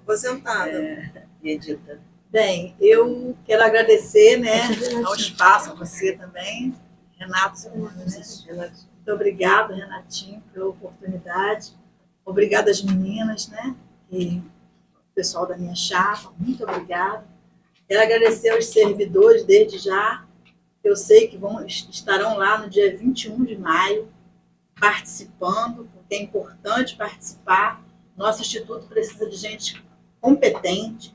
Speaker 3: Aposentada.
Speaker 6: Edita. Bem, eu quero agradecer, né, ao espaço, a você também, Renato, seu nome, né? Muito obrigada, Renatinho, pela oportunidade. Obrigada às meninas, né, e o pessoal da minha chapa, muito obrigada. Quero agradecer aos servidores desde já. Eu sei que estarão lá no dia 21 de maio, participando, porque é importante participar. Nosso instituto precisa de gente competente,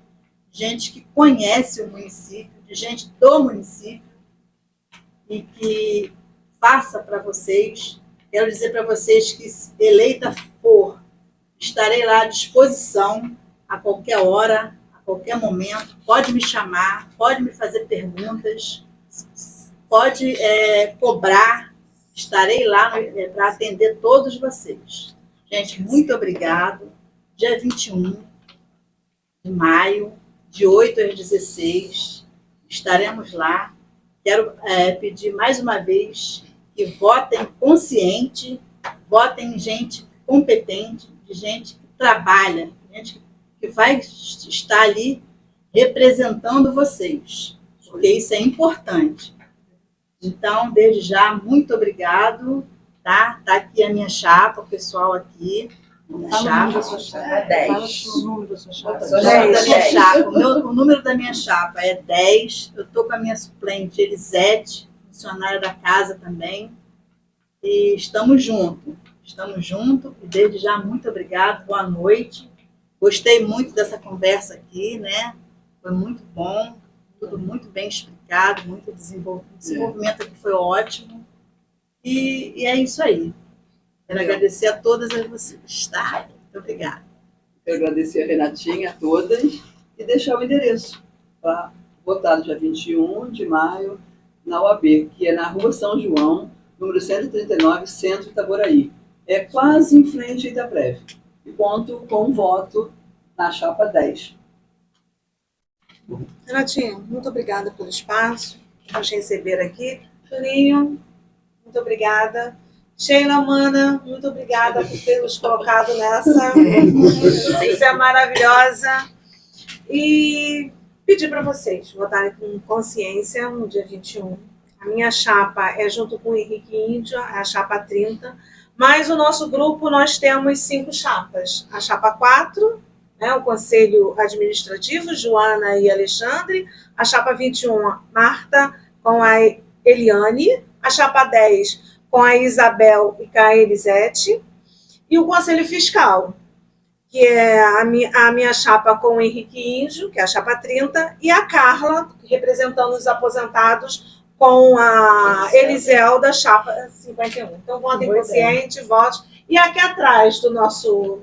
Speaker 6: gente que conhece o município, de gente do município, e que faça para vocês Quero dizer para vocês que, se eleita for, estarei lá à disposição a qualquer hora, a qualquer momento. Pode me chamar, pode me fazer perguntas, pode cobrar. Estarei lá para atender todos vocês. Gente, muito obrigado. Dia 21 de maio, de 8 às 16, estaremos lá. Quero pedir mais uma vez que votem consciente, votem em gente competente, de gente que trabalha, gente que vai estar ali representando vocês, porque isso é importante. Então, desde já, muito obrigado, tá? Tá aqui a minha chapa, o pessoal aqui. Minha chapa.
Speaker 5: Fala
Speaker 4: 10.
Speaker 5: o número da sua chapa.
Speaker 4: Sua
Speaker 6: O número da minha
Speaker 4: 10.
Speaker 6: chapa. O número da minha chapa é 10. Eu estou com a minha suplente Elisete, funcionária da casa também. E estamos juntos. Estamos juntos. E desde já, muito obrigado. Boa noite. Gostei muito dessa conversa aqui, né? Foi muito bom. Tudo muito bem explicado, muito desenvolvimento aqui foi ótimo. E é isso aí. Quero agradecer a todas vocês, tá? Muito obrigada.
Speaker 7: Quero agradecer a Renatinha, a todas, e deixar o endereço para votar no dia 21 de maio na UAB, que é na Rua São João, número 139, Centro Itaboraí. É quase em frente a Itaprev. E conto com um voto na chapa 10.
Speaker 3: Renatinha, muito obrigada pelo espaço, por nos receber aqui. Julinho, muito obrigada. Sheila, Mana, muito obrigada por ter nos colocado nessa. Você é maravilhosa. E pedir para vocês votarem com consciência no dia 21. A minha chapa é junto com o Henrique Índio, a chapa 30. Mas o nosso grupo, nós temos 5 chapas. A chapa 4, né, o Conselho Administrativo, Joana e Alexandre. A chapa 21, Marta, com a Eliane. A chapa 10, com a Isabel e com a Elisete. E o Conselho Fiscal, que é a minha chapa com o Henrique Índio, que é a chapa 30, e a Carla, representando os aposentados, com a Elisel, da chapa 51. Então, votem consciente, vote. E aqui atrás do nosso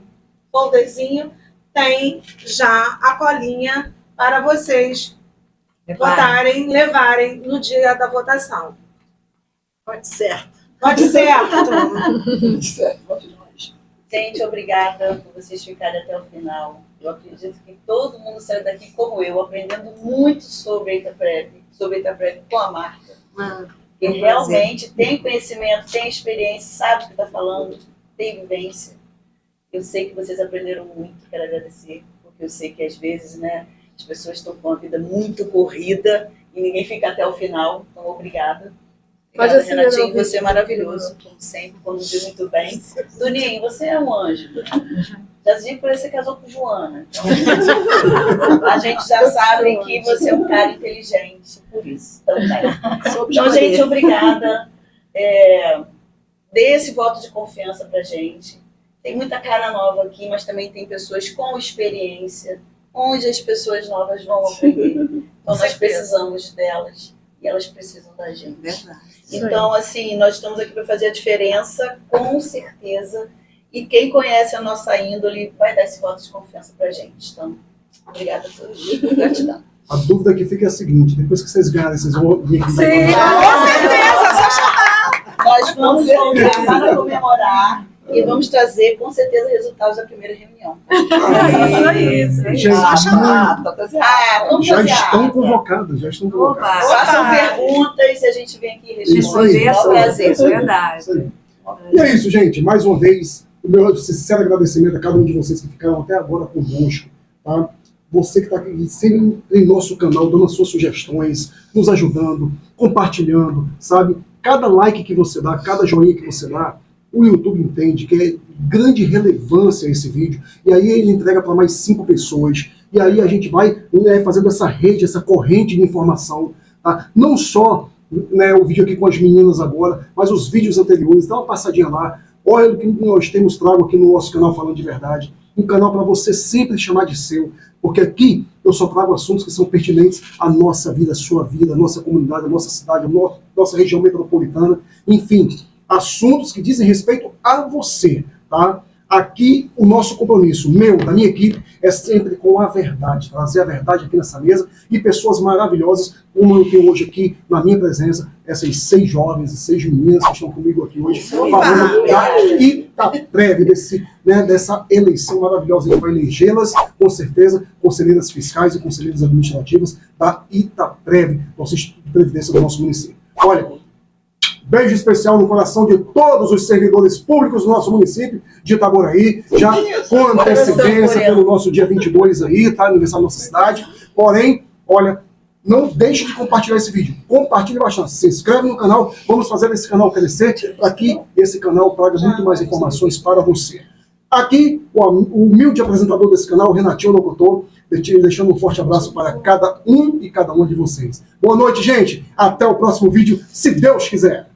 Speaker 3: folderzinho tem já a colinha para vocês votarem, levarem no dia da votação.
Speaker 6: Pode ser.
Speaker 3: Pode ser,
Speaker 4: Gente, obrigada por vocês ficarem até o final. Eu acredito que todo mundo saiu daqui como eu, aprendendo muito sobre a Itaprev com a Marta. Que realmente tem conhecimento, tem experiência, sabe o que está falando, tem vivência. Eu sei que vocês aprenderam muito, quero agradecer, porque eu sei que às vezes, né, as pessoas estão com uma vida muito corrida e ninguém fica até o final, então obrigada. Obrigada, Renatinho, você é maravilhoso, como sempre, conduziu muito bem. Doninho, você é um anjo. Já dizia que você casou com Joana. Então, a gente já sabe que você é um cara inteligente, por isso também. Então, gente, obrigada. Dê esse voto de confiança pra gente. Tem muita cara nova aqui, mas também tem pessoas com experiência, onde as pessoas novas vão aprender. Então, nós precisamos delas e elas precisam da gente.
Speaker 5: Verdade.
Speaker 4: Então, assim, nós estamos aqui para fazer a diferença, com certeza. E quem conhece a nossa índole vai dar esse voto de confiança para a gente. Então, obrigada a todos. Gratidão.
Speaker 1: A dúvida que fica é a seguinte: depois que vocês ganharem, vocês vão vir aqui.
Speaker 3: Sim, com certeza, só chamar.
Speaker 4: Nós vamos voltar para comemorar e vamos trazer, com certeza, resultados da primeira reunião.
Speaker 3: Isso.
Speaker 1: Gente,
Speaker 4: Vamos
Speaker 1: já
Speaker 4: fazer
Speaker 1: estão
Speaker 4: a-
Speaker 1: convocadas, já estão convocadas.
Speaker 4: Façam perguntas e a gente vem aqui
Speaker 1: Isso
Speaker 4: responder.
Speaker 1: aí.
Speaker 4: É um prazer.
Speaker 1: Isso aí.
Speaker 5: Verdade.
Speaker 1: Isso aí. E é isso, gente. Mais uma vez, o meu sincero agradecimento a cada um de vocês que ficaram até agora conosco. Tá? Você que está aqui sempre em nosso canal, dando as suas sugestões, nos ajudando, compartilhando, sabe? Cada like que você dá, cada joinha que você dá, o YouTube entende que é grande relevância esse vídeo, e aí ele entrega para mais 5 pessoas, e aí a gente vai, né, fazendo essa rede, essa corrente de informação, tá? Não só, né, o vídeo aqui com as meninas agora, mas os vídeos anteriores, dá uma passadinha lá, olha o que nós temos trago aqui no nosso canal Falando de Verdade, um canal para você sempre chamar de seu, porque aqui eu só trago assuntos que são pertinentes à nossa vida, à sua vida, à nossa comunidade, à nossa cidade, à nossa região metropolitana, enfim. assuntos que dizem respeito a você, tá? Aqui, o nosso compromisso, meu, da minha equipe, é sempre com a verdade, trazer a verdade aqui nessa mesa e pessoas maravilhosas, como eu tenho hoje aqui na minha presença, essas 6 jovens e 6 meninas que estão comigo aqui hoje, falando da Itapred, dessa eleição maravilhosa que vai elegê-las, com certeza, conselheiras fiscais e conselheiras administrativas da Itapred, nosso Instituto de Previdência do nosso município. Olha, beijo especial no coração de todos os servidores públicos do nosso município de Itaboraí, já com antecedência pelo nosso dia 22 aí, tá? Aniversário da nossa cidade. Porém, olha, não deixe de compartilhar esse vídeo. Compartilhe bastante. Se inscreve no canal. Vamos fazer esse canal crescer para que esse canal traga muito mais informações para você. Aqui, o humilde apresentador desse canal, Renatinho Locutor, deixando um forte abraço para cada um e cada uma de vocês. Boa noite, gente. Até o próximo vídeo, se Deus quiser.